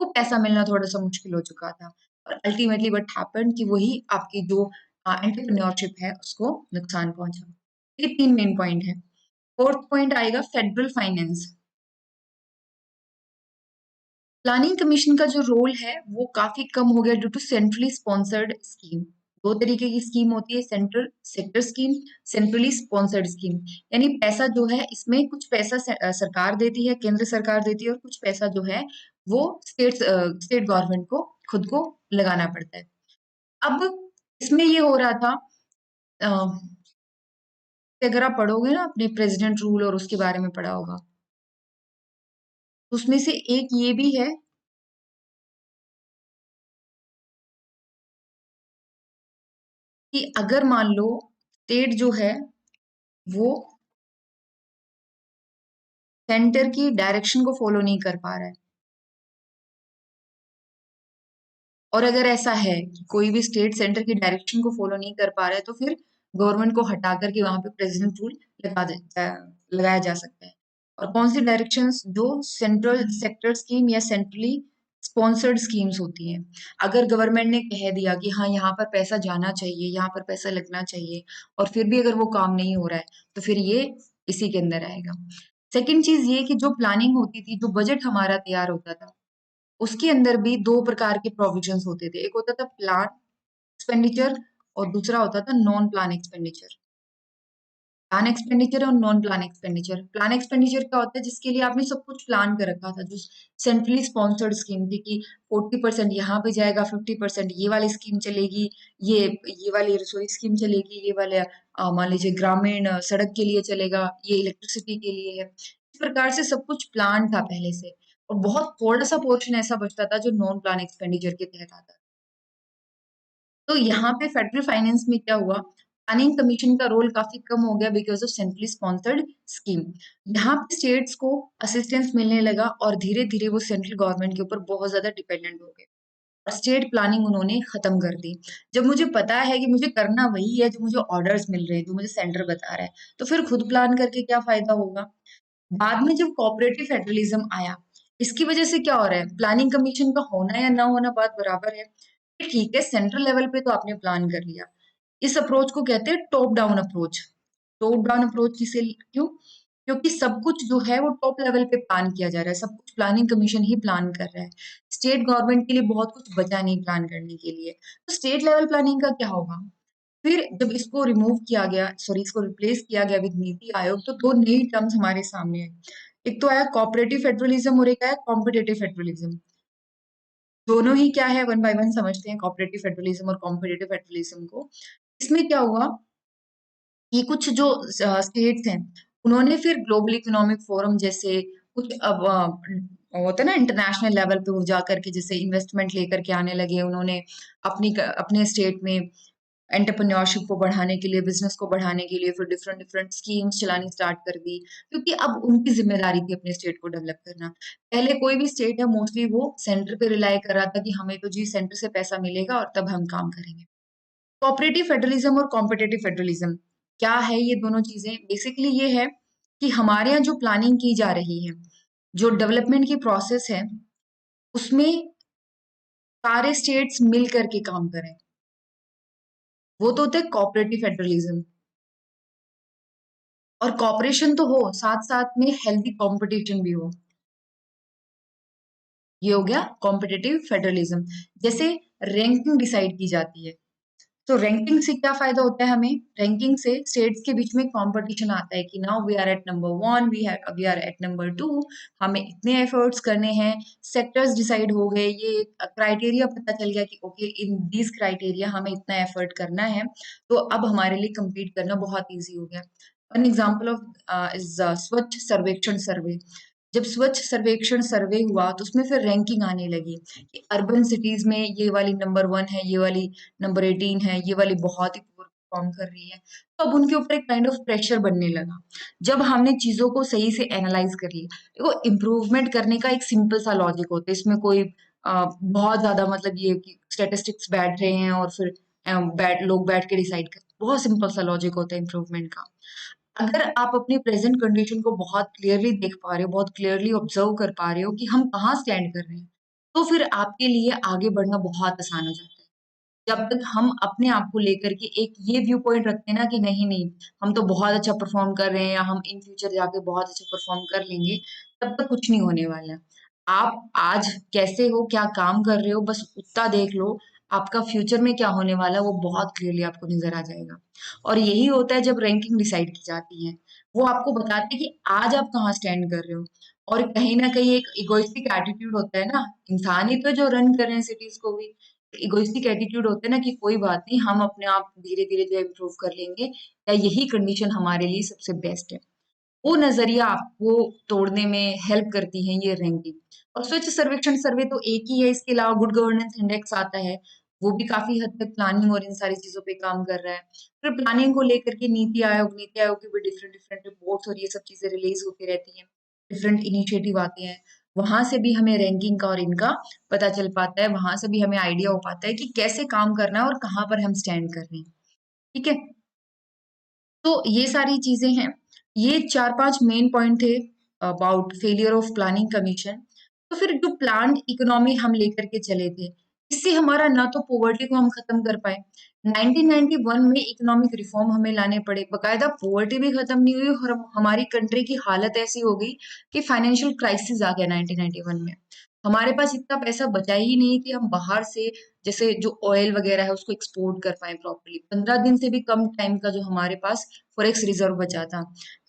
को पैसा मिलना थोड़ा सा मुश्किल हो चुका था। और अल्टीमेटली व्हाट हैपेंड कि वही आपकी जो एंटरप्रेन्योरशिप है उसको नुकसान पहुंचा। ये 3 मेन पॉइंट है। फोर्थ पॉइंट आएगा फेडरल फाइनेंस। प्लानिंग कमीशन का जो रोल है वो काफी कम हो गया due to centrally sponsored scheme. दो तरीके की स्कीम होती है, central sector scheme, centrally sponsored scheme. यानी पैसा जो है, इसमें कुछ पैसा सरकार देती है, केंद्र सरकार देती है, और कुछ पैसा जो है वो स्टेट गवर्नमेंट को खुद को लगाना पड़ता है। अब इसमें ये हो रहा था, अ, कि अगर आप पढ़ोगे ना अपने प्रेसिडेंट रूल और उसके बारे में पढ़ा होगा, तो उसमें से एक ये भी है कि अगर मान लो स्टेट जो है वो सेंटर की डायरेक्शन को फॉलो नहीं कर पा रहा है, और अगर ऐसा है कि कोई भी स्टेट सेंटर की डायरेक्शन को फॉलो नहीं कर पा रहा है तो फिर गवर्नमेंट को हटा करके वहां पे प्रेसिडेंट रूल लगाया जा सकता है। और कौन सी डायरेक्शंस जो सेंट्रल सेक्टर स्कीम या सेंट्रली स्पॉन्सर्ड स्कीम्स होती हैं। अगर गवर्नमेंट ने कह दिया कि हाँ यहाँ पर पैसा जाना चाहिए, यहाँ पर पैसा लगना चाहिए, और फिर भी अगर वो काम नहीं हो रहा है तो फिर ये इसी के अंदर आएगा। सेकंड चीज ये कि जो प्लानिंग होती थी, जो बजट हमारा तैयार होता था, उसके अंदर भी दो प्रकार के प्रोविजंस होते थे। एक होता था प्लान एक्सपेंडिचर और दूसरा होता था non plan expenditure. Plan expenditure और non plan expenditure. Plan expenditure क्या होता है? जिसके लिए आपने सब कुछ प्लान कर रखा था, जो सेंट्रली स्पॉन्सर्ड स्कीम थी कि 40% यहाँ पे जाएगा, 50% ये वाली स्कीम चलेगी, ये ये वाली रसोई स्कीम चलेगी, ये वाले मान लीजिए ग्रामीण सड़क के लिए चलेगा, ये इलेक्ट्रिसिटी के लिए है। इस प्रकार से सब कुछ प्लान था पहले से, और बहुत थोड़ा सा पोर्शन ऐसा बचता था जो नॉन प्लान एक्सपेंडिचर के तहत आता था। तो यहाँ पे फेडरल फाइनेंस में क्या हुआ? प्लानिंग कमीशन का रोल काफी कम हो गया because of centrally sponsored scheme. यहाँ पे स्टेट्स को असिस्टेंस मिलने लगा और धीरे धीरे वो सेंट्रल गवर्नमेंट के ऊपर बहुत ज्यादा डिपेंडेंट हो गए, और स्टेट प्लानिंग उन्होंने खत्म कर दी। जब मुझे पता है कि मुझे करना वही है जो मुझे ऑर्डर्स मिल रहे हैं, जो मुझे सेंटर बता रहा है, तो फिर खुद प्लान करके क्या फायदा होगा? बाद में जब कोऑपरेटिव फेडरलिज्म आया, इसकी वजह से क्या हो रहा है? प्लानिंग कमीशन का होना या ना होना बात बराबर है। ठीक है, सेंट्रल लेवल पे तो आपने प्लान कर लिया। इस अप्रोच को कहते हैं top down approach. Top down approach किसे क्यों? क्योंकि सब कुछ जो है वो टॉप लेवल पे प्लान किया जा रहा है, सब कुछ प्लानिंग कमीशन ही प्लान कर रहा है। स्टेट गवर्नमेंट के लिए बहुत कुछ बचा नहीं प्लान करने के लिए। तो स्टेट लेवल प्लानिंग का क्या होगा? फिर जब इसको रिमूव किया गया, सॉरी, इसको रिप्लेस किया गया विद नीति आयोग, तो दो नई टर्म्स हमारे सामने आई। एक तो आया कोऑपरेटिव फेडरलिज्म और एक आया कॉम्पिटेटिव फेडरलिज्म। दोनों ही क्या है, वन बाय वन समझते हैं कोऑपरेटिव फेडरलिज्म और कॉम्पिटेटिव फेडरलिज्म को। इसमें क्या हुआ कि कुछ जो स्टेट्स हैं, उन्होंने फिर ग्लोबल इकोनॉमिक फोरम जैसे कुछ अब होता है ना इंटरनेशनल लेवल पे, वो जाकर के जैसे इन्वेस्टमेंट लेकर के आने लगे। उन्होंने अपने स्टेट में एंटरप्रेन्योरशिप को बढ़ाने के लिए, बिजनेस को बढ़ाने के लिए फिर डिफरेंट डिफरेंट स्कीम्स चलानी स्टार्ट कर दी, क्योंकि अब उनकी जिम्मेदारी थी अपने स्टेट को डेवलप करना। पहले कोई भी स्टेट है मोस्टली वो सेंटर पे रिलाई कर रहा था कि हमें तो जी सेंटर से पैसा मिलेगा और तब हम काम करेंगे। कोऑपरेटिव फेडरलिज्म और कॉम्पिटेटिव फेडरलिज्म क्या है? ये दोनों चीजें बेसिकली ये है कि हमारे यहाँ जो प्लानिंग की जा रही है, जो डेवलपमेंट की प्रोसेस है, उसमें सारे स्टेट्स मिल करके काम करें। वो तो होता है कोऑपरेटिव फेडरलिज्म। और कॉपरेशन तो हो, साथ साथ में हेल्दी कंपटीशन भी हो, ये हो गया कॉम्पिटिटिव फेडरलिज्म। जैसे रैंकिंग डिसाइड की जाती है, तो रैंकिंग से क्या फायदा होता है हमें? रैंकिंग से स्टेट्स के बीच में कंपटीशन आता है कि now we are at number one, we are at number two, हमें इतने एफर्ट्स करने हैं। सेक्टर्स डिसाइड हो गए, ये क्राइटेरिया पता चल गया कि ओके इन दिस क्राइटेरिया हमें इतना एफर्ट करना है, तो अब हमारे लिए compete करना बहुत ईजी हो गया। एन एग्जाम्पल ऑफ इज स्वच्छ सर्वेक्षण सर्वे। जब स्वच्छ सर्वेक्षण सर्वे हुआ तो उसमें फिर रैंकिंग आने लगी कि अर्बन सिटीज में ये वाली नंबर वन है, ये वाली नंबर 18 है, ये वाली बहुत ही पुअर परफॉर्म कर रही है। तो अब उनके ऊपर एक काइंड ऑफ प्रेशर बनने लगा। जब हमने चीजों को सही से एनालाइज कर लिया, देखो इम्प्रूवमेंट करने का एक सिंपल सा लॉजिक होता है, इसमें कोई बहुत ज्यादा मतलब ये कि स्टेटिस्टिक्स बैठ रहे हैं और फिर लोग बैठ के डिसाइड कर, बहुत सिंपल सा लॉजिक होता है इम्प्रूवमेंट का। अगर आप अपनी प्रेजेंट कंडीशन को बहुत क्लियरली देख पा रहे हो, बहुत क्लियरली ऑब्जर्व कर पा रहे हो कि हम कहाँ स्टैंड कर रहे हैं, तो फिर आपके लिए आगे बढ़ना बहुत आसान हो जाता है। जब तक हम अपने आप को लेकर के एक ये व्यू पॉइंट रखते हैं ना कि नहीं नहीं, हम तो बहुत अच्छा परफॉर्म कर रहे हैं या हम इन फ्यूचर जाके बहुत अच्छा परफॉर्म कर लेंगे, तब तक कुछ नहीं होने वाला। आप आज कैसे हो, क्या काम कर रहे हो, बस उतना देख लो, आपका फ्यूचर में क्या होने वाला है वो बहुत क्लियरली आपको नजर आ जाएगा। और यही होता है जब रैंकिंग डिसाइड की जाती है, वो आपको बताते हैं कि आज आप कहाँ स्टैंड कर रहे हो। और कहीं ना कहीं एक इगोइस्टिक एटीट्यूड होता है ना, इंसान ही तो जो रन कर रहे हैं सिटीज को भी, इगोइस्टिक एटीट्यूड होता है ना कि कोई बात नहीं, हम अपने आप धीरे धीरे जो इम्प्रूव कर लेंगे, या यही कंडीशन हमारे लिए सबसे बेस्ट है। वो नजरिया आपको तोड़ने में हेल्प करती है ये रैंकिंग। और स्वच्छ सर्वेक्षण सर्वे तो एक ही है, इसके अलावा गुड गवर्नेंस इंडेक्स आता है, वो भी काफी हद तक प्लानिंग और इन सारी चीजों पे काम कर रहा है। फिर प्लानिंग को लेकर के नीति आयोग की भी डिफरेंट डिफरेंट रिपोर्ट्स और ये सब चीजें रिलीज होती रहती हैं, डिफरेंट इनिशिएटिव आते हैं। वहां से भी हमें रैंकिंग का और इनका पता चल पाता है, वहां से भी हमें आइडिया हो पाता है कि कैसे काम करना है और कहाँ पर हम स्टैंड कर रहे हैं। ठीक है, तो ये सारी चीजें हैं, ये 4-5 मेन पॉइंट थे about failure of planning commission. तो फिर जो प्लान इकोनॉमी हम लेकर के चले थे, इससे हमारा ना तो पॉवर्टी को हम खत्म कर पाए, 1991 में इकोनॉमिक रिफॉर्म हमें लाने पड़े, बकायदा पॉवर्टी भी खत्म नहीं हुई और हमारी कंट्री की हालत ऐसी हो गई कि फाइनेंशियल क्राइसिस आ गया 1991 में। हमारे पास इतना पैसा बचा ही नहीं कि हम बाहर से जैसे जो ऑयल वगैरह है उसको एक्सपोर्ट कर पाए प्रॉपर्ली। 15 दिन से भी कम टाइम का जो हमारे पास फॉरेक्स रिजर्व बचा था।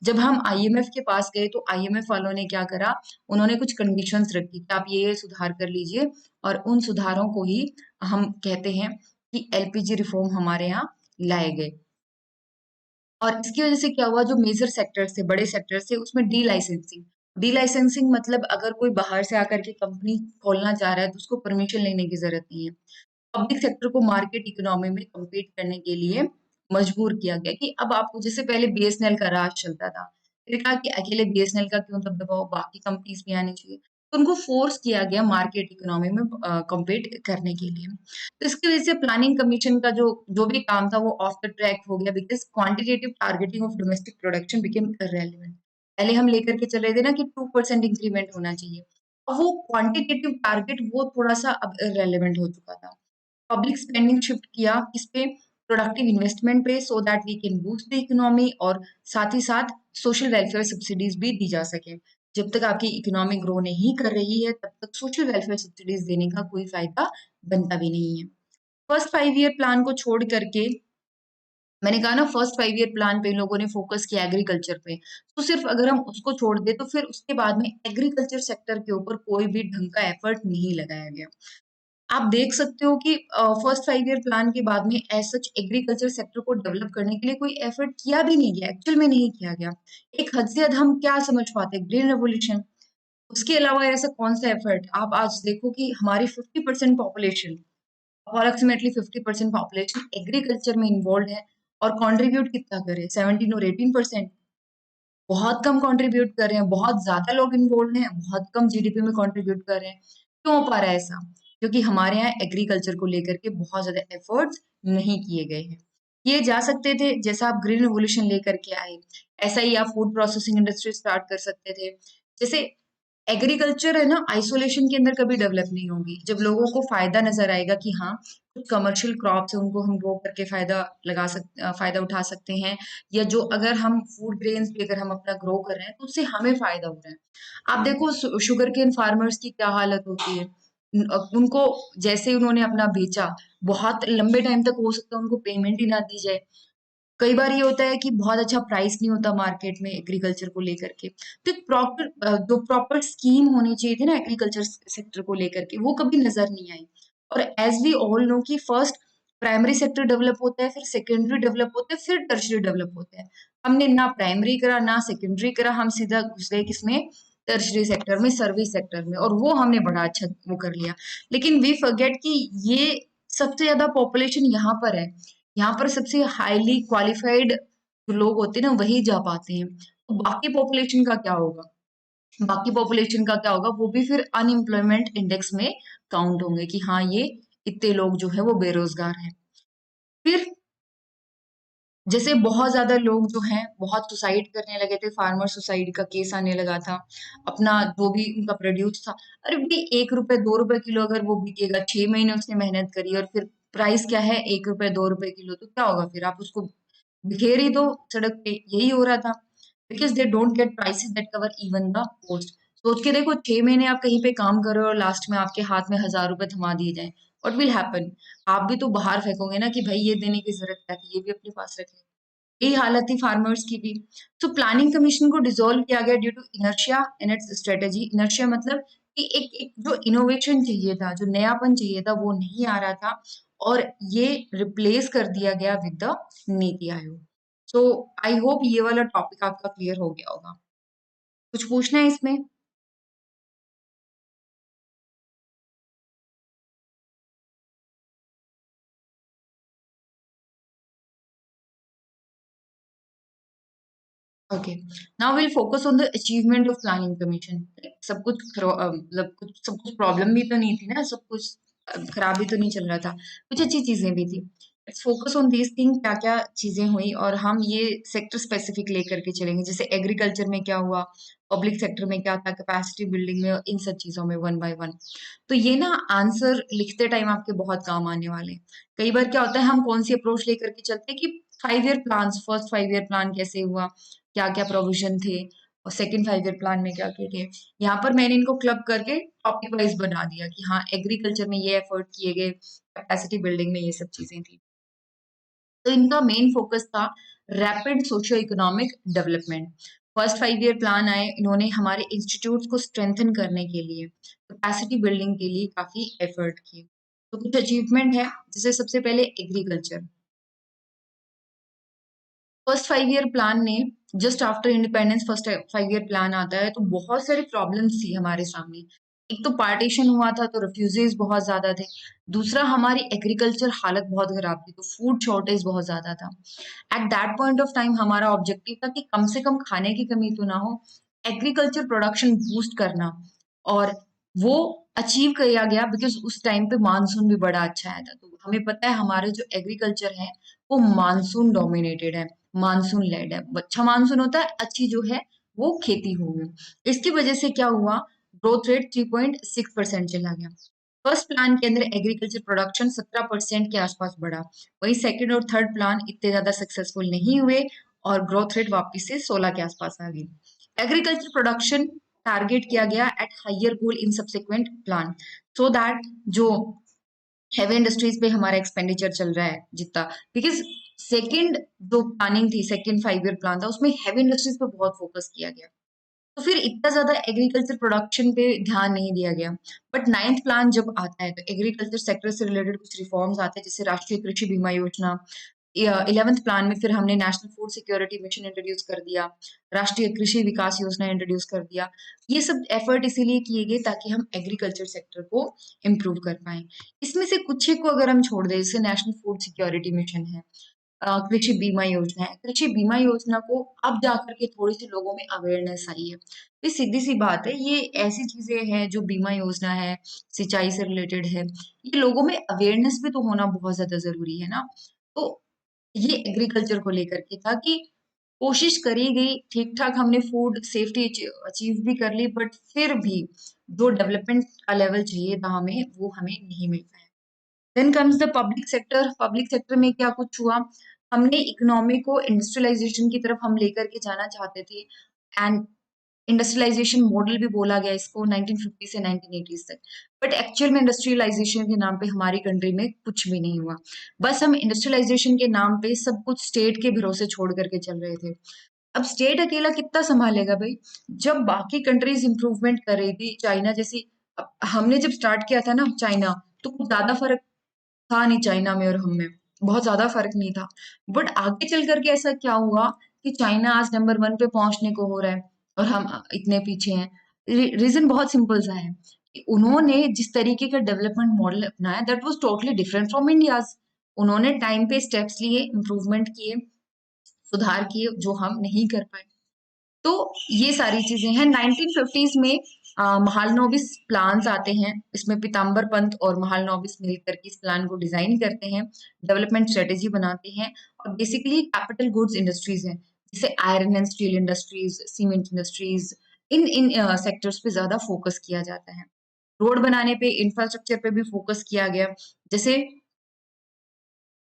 जब हम आईएमएफ के पास गए तो आईएमएफ वालों ने क्या करा, उन्होंने कुछ कंडीशंस रखी कि आप ये सुधार कर लीजिए, और उन सुधारों को ही हम कहते हैं कि एलपीजी रिफॉर्म हमारे यहाँ लाए गए। और इसकी वजह से क्या हुआ, जो मेजर सेक्टर्स थे, बड़े सेक्टर्स थे, उसमें डी लाइसेंसिंग। डी लाइसेंसिंग मतलब अगर कोई बाहर से आकर के कंपनी खोलना चाह रहा है तो उसको परमिशन लेने की जरूरत नहीं है। पब्लिक सेक्टर को मार्केट इकोनॉमी में compete करने के लिए मजबूर किया गया कि अब आपको, जैसे पहले बीएसएनएल का राज चलता था, फिर कहा कि अकेले बीएसएनएल का क्यों दबदबाओ, बाकी कंपनीज भी आनी चाहिए, तो उनको फोर्स किया गया मार्केट इकोनॉमी में compete करने के लिए। तो इसकी वजह से प्लानिंग कमीशन का जो जो भी काम था वो ऑफ द ट्रैक हो गया, because quantitative targeting of domestic production became irrelevant. पहले हम लेकर के चले थे ना कि 2% इंक्रीमेंट होना चाहिए, अब वो क्वांटिटेटिव टारगेट वो थोड़ा सा अब इररेलेवेंट हो चुका था। पब्लिक स्पेंडिंग शिफ्ट किया किस पे, प्रोडक्टिव इन्वेस्टमेंट पे, so that we can boost the economy, और साथ ही साथ सोशल वेलफेयर सब्सिडीज भी दी जा सके। जब तक आपकी इकोनॉमी ग्रो नहीं कर रही है तब तक सोशल वेलफेयर सब्सिडीज देने का कोई फायदा बनता भी नहीं है। फर्स्ट 5 ईयर प्लान को छोड़ करके, मैंने कहा ना, फर्स्ट 5 ईयर प्लान पे इन लोगों ने फोकस किया एग्रीकल्चर पे, तो सिर्फ अगर हम उसको छोड़ दे तो फिर उसके बाद में एग्रीकल्चर सेक्टर के ऊपर कोई भी ढंग का एफर्ट नहीं लगाया गया। आप देख सकते हो कि फर्स्ट 5 ईयर प्लान के बाद में एज सच एग्रीकल्चर सेक्टर को डेवलप करने के लिए कोई एफर्ट किया भी नहीं गया, एक्चुअल में नहीं किया गया। एक हद से ज्यादा हम क्या समझ पाते हैं, ग्रीन रेवोल्यूशन। उसके अलावा ऐसा कौन सा एफर्ट, आप आज देखो कि हमारी 50% पॉपुलेशन, अप्रोक्सीमेटली 50% पॉपुलेशन एग्रीकल्चर में इन्वॉल्व है, और कंट्रीब्यूट कितना करे, 17 और 18%। बहुत कम कंट्रीब्यूट कर रहे हैं, बहुत ज्यादा लोग इन्वॉल्व हैं, बहुत कम जीडीपी में कंट्रीब्यूट कर रहे हैं। क्यों हो पा रहा है ऐसा? क्योंकि हमारे यहाँ एग्रीकल्चर को लेकर के बहुत ज्यादा एफर्ट्स नहीं किए गए हैं। किए जा सकते थे, जैसा आप ग्रीन रेवोल्यूशन लेकर के आए, ऐसा ही आप फूड प्रोसेसिंग इंडस्ट्री स्टार्ट कर सकते थे। जैसे एग्रीकल्चर है ना, आइसोलेशन के अंदर कभी डेवलप नहीं होगी। जब लोगों को फायदा नजर आएगा कि हाँ, कुछ कमर्शियल क्रॉप्स है उनको हम ग्रो करके फायदा उठा सकते हैं, या जो अगर हम फूड ग्रेन्स भी अगर हम अपना ग्रो कर रहे हैं तो उससे हमें फायदा हो रहा है। आप देखो शुगर केन फार्मर्स की क्या हालत होती है। उनको जैसे उन्होंने अपना बेचा, बहुत लंबे टाइम तक हो सकता है उनको पेमेंट ही ना दी जाए। कई बार ये होता है कि बहुत अच्छा प्राइस नहीं होता मार्केट में एग्रीकल्चर को लेकर के। तो एक प्रॉपर जो प्रॉपर स्कीम होनी चाहिए थी ना एग्रीकल्चर सेक्टर को लेकर के, वो कभी नजर नहीं आई। और एज वी ऑल नो कि फर्स्ट प्राइमरी सेक्टर डेवलप होता है, फिर सेकेंडरी डेवलप होता है, फिर टर्शरी डेवलप होता है। हमने ना प्राइमरी करा ना सेकेंडरी करा, हम सीधा घुस गए किसमें, टर्शरी सेक्टर में, सर्विस सेक्टर में, और वो हमने बड़ा अच्छा वो कर लिया। लेकिन वी फॉरगेट कि ये सबसे ज्यादा पॉपुलेशन यहाँ पर है, यहाँ पर सबसे हाईली क्वालिफाइड जो लोग होते हैं ना वही जा पाते हैं। तो बाकी पॉपुलेशन का क्या होगा, बाकी पॉपुलेशन का क्या होगा, वो भी फिर अनएम्प्लॉयमेंट इंडेक्स में काउंट होंगे कि हाँ ये इतने लोग जो है वो बेरोजगार हैं। फिर जैसे बहुत ज्यादा लोग जो हैं बहुत सुसाइड करने लगे थे, फार्मर सुसाइड का केस आने लगा था, अपना जो भी उनका प्रोड्यूस था। अरे भाई, 1 रुपए 2 रुपए किलो अगर वो बिकेगा, 6 महीने उसने मेहनत करी, और फिर प्राइस क्या है, 1 रुपए 2 रुपए किलो, तो क्या होगा फिर, आप उसको बिखेर ही दो सड़क पे। यही हो रहा था, because they don't get prices that cover even the cost. सोच के देखो, 6 महीने आप कहीं पे काम करो और लास्ट में आपके हाथ में 1,000 रुपए थमा दिए जाए, व्हाट विल हैपन? आप भी तो बाहर फेंकोगे ना कि भाई ये देने की जरूरत है कि ये भी अपने पास रख ले। यही हालत थी फार्मर्स की भी। तो प्लानिंग कमीशन को डिसॉल्व किया गया due to inertia in its strategy. Inertia मतलब कि एक जो इनोवेशन चाहिए था, जो नयापन चाहिए था, वो नहीं आ रहा था, और ये रिप्लेस कर दिया गया with the NITI Aayog. So I hope ये वाला टॉपिक आपका क्लियर हो गया होगा। कुछ पूछना है इसमें? Okay, now will focus on the achievement of planning commission. सब कुछ मतलब कुछ सब कुछ प्रॉब्लम भी तो नहीं थी ना, सब कुछ खराब भी तो नहीं चल रहा था, कुछ अच्छी चीजें भी थी। Let's focus on this thing, क्या क्या चीजें हुई, और हम ये सेक्टर स्पेसिफिक लेकर के चलेंगे। जैसे एग्रीकल्चर में क्या हुआ, पब्लिक सेक्टर में क्या था, कैपेसिटी बिल्डिंग में, इन सब चीजों में वन बाय वन। तो ये ना आंसर लिखते टाइम आपके बहुत काम आने वाले हैं। कई बार क्या होता है, हम कौन सी अप्रोच लेकर के चलते हैं कि 5 year plan, first 5 year plan कैसे हुआ, क्या क्या प्रोविजन थे, और सेकंड 5 ईयर प्लान में क्या क्या थे। यहाँ पर मैंने इनको क्लब करके टॉपिक वाइज बना दिया कि हाँ एग्रीकल्चर में ये एफर्ट किए गए, कैपेसिटी बिल्डिंग में ये सब चीजें थी। तो इनका मेन फोकस था rapid socio economic development. First 5 year plan आए, इन्होंने हमारे इंस्टीट्यूट्स को स्ट्रेंथन करने के लिए, कैपेसिटी बिल्डिंग के लिए काफी एफर्ट किए। तो कुछ अचीवमेंट है, जैसे सबसे पहले एग्रीकल्चर। फर्स्ट 5 ईयर प्लान ने, just after independence first 5 year plan आता है, तो बहुत सारी प्रॉब्लम्स थी हमारे सामने। एक तो पार्टीशन हुआ था तो रिफ्यूजीज बहुत ज्यादा थे। दूसरा, हमारी एग्रीकल्चर हालत बहुत खराब थी, तो फूड शॉर्टेज बहुत ज्यादा था। At that point of time हमारा ऑब्जेक्टिव था कि कम से कम खाने की कमी तो ना हो, एग्रीकल्चर प्रोडक्शन बूस्ट करना। और वो अचीव किया गया, बिकॉज उस टाइम पे मानसून भी बड़ा अच्छा आया था। तो हमें पता है हमारे जो एग्रीकल्चर है वो मानसून डोमिनेटेड है, मानसून लेड है। अच्छा मानसून होता है, अच्छी जो है वो खेती होगी। इसकी वजह से क्या हुआ, ग्रोथ रेट 3.6% चला गया। फर्स्ट प्लान के अंदर एग्रीकल्चर प्रोडक्शन 17% के आसपास बढ़ा। वही सेकंड और थर्ड प्लान इतने ज्यादा सक्सेसफुल नहीं हुए, और ग्रोथ रेट वापस से 16 के आसपास आ गई। एग्रीकल्चर प्रोडक्शन टारगेट किया गया at higher goal in subsequent plan, so that जो हैवी इंडस्ट्रीज पे हमारा एक्सपेंडिचर चल रहा है जितना, बिकॉज सेकंड जो प्लानिंग थी, सेकंड 5 ईयर प्लान था, उसमें हैवी इंडस्ट्रीज पे बहुत फोकस किया गया, तो फिर इतना ज्यादा एग्रीकल्चर प्रोडक्शन पे ध्यान नहीं दिया गया। बट नाइन्थ प्लान जब आता है तो एग्रीकल्चर सेक्टर से रिलेटेड कुछ रिफॉर्म्स आते हैं, जैसे राष्ट्रीय कृषि बीमा योजना। 11th प्लान में फिर हमने national food security mission introduce कर दिया, राष्ट्रीय कृषि विकास योजना इंट्रोड्यूस कर दिया। ये सब एफर्ट इसीलिए किए गए ताकि हम एग्रीकल्चर सेक्टर को इम्प्रूव कर पाए। इसमें से कुछ एक को अगर हम छोड़ दें, जैसे नेशनल फूड सिक्योरिटी मिशन है, कृषि बीमा योजना है, कृषि बीमा योजना को अब जाकर के थोड़ी सी लोगों में अवेयरनेस आई है। ये सीधी सी बात है, ये ऐसी चीजें हैं जो बीमा योजना है, सिंचाई से रिलेटेड है, ये लोगों में अवेयरनेस भी तो होना बहुत ज्यादा जरूरी है ना। तो ये एग्रीकल्चर को लेकर के था कि कोशिश करी गई, ठीक ठाक हमने फूड सेफ्टी अचीव भी कर ली, बट फिर भी जो डेवलपमेंट का लेवल चाहिए था हमें, वो हमें नहीं मिल पाया। Then comes the public sector. Public sector में क्या कुछ हुआ, हमने इकोनॉमी को इंडस्ट्रियलाइजेशन की तरफ हम लेकर के जाना चाहते थे, एंड इंडस्ट्रियलाइजेशन मॉडल भी बोला गया इसको 1950 से 1980 तक। बट एक्चुअल में इंडस्ट्रियलाइजेशन के नाम पे हमारी कंट्री में कुछ भी नहीं हुआ। बस हम इंडस्ट्रियलाइजेशन के नाम पे सब कुछ स्टेट के भरोसे छोड़ करके चल रहे थे। अब स्टेट अकेला कितना संभालेगा भाई, जब बाकी कंट्रीज इंप्रूवमेंट कर रही थी, चाइना जैसी। अब हमने जब स्टार्ट किया था ना चाइना, तो कुछ ज्यादा फर्क था नहीं चाइना में और हम में, बहुत ज्यादा फर्क नहीं था। बट आगे चल करके ऐसा क्या हुआ कि चाइना आज नंबर 1 पे पहुंचने को हो रहा है, और हम इतने पीछे हैं। रीजन बहुत सिंपल सा है कि उन्होंने जिस तरीके का डेवलपमेंट मॉडल अपनाया, that was totally different from India's. उन्होंने टाइम पे स्टेप्स लिए, इम्प्रूवमेंट किए, सुधार किए, जो हम नहीं कर पाए। तो ये सारी चीजें हैं। 1950s में महालनोबिस प्लान्स आते हैं, इसमें पीताम्बर पंत और महालनोबिस मिलकर के इस प्लान को डिजाइन करते हैं, डेवलपमेंट स्ट्रेटेजी बनाते हैं। और बेसिकली कैपिटल गुड्स इंडस्ट्रीज हैं, जैसे iron and steel industries, cement industries, in in sectors पे ज्यादा फोकस किया जाता है। रोड बनाने पे, इंफ्रास्ट्रक्चर पे भी फोकस किया गया। जैसे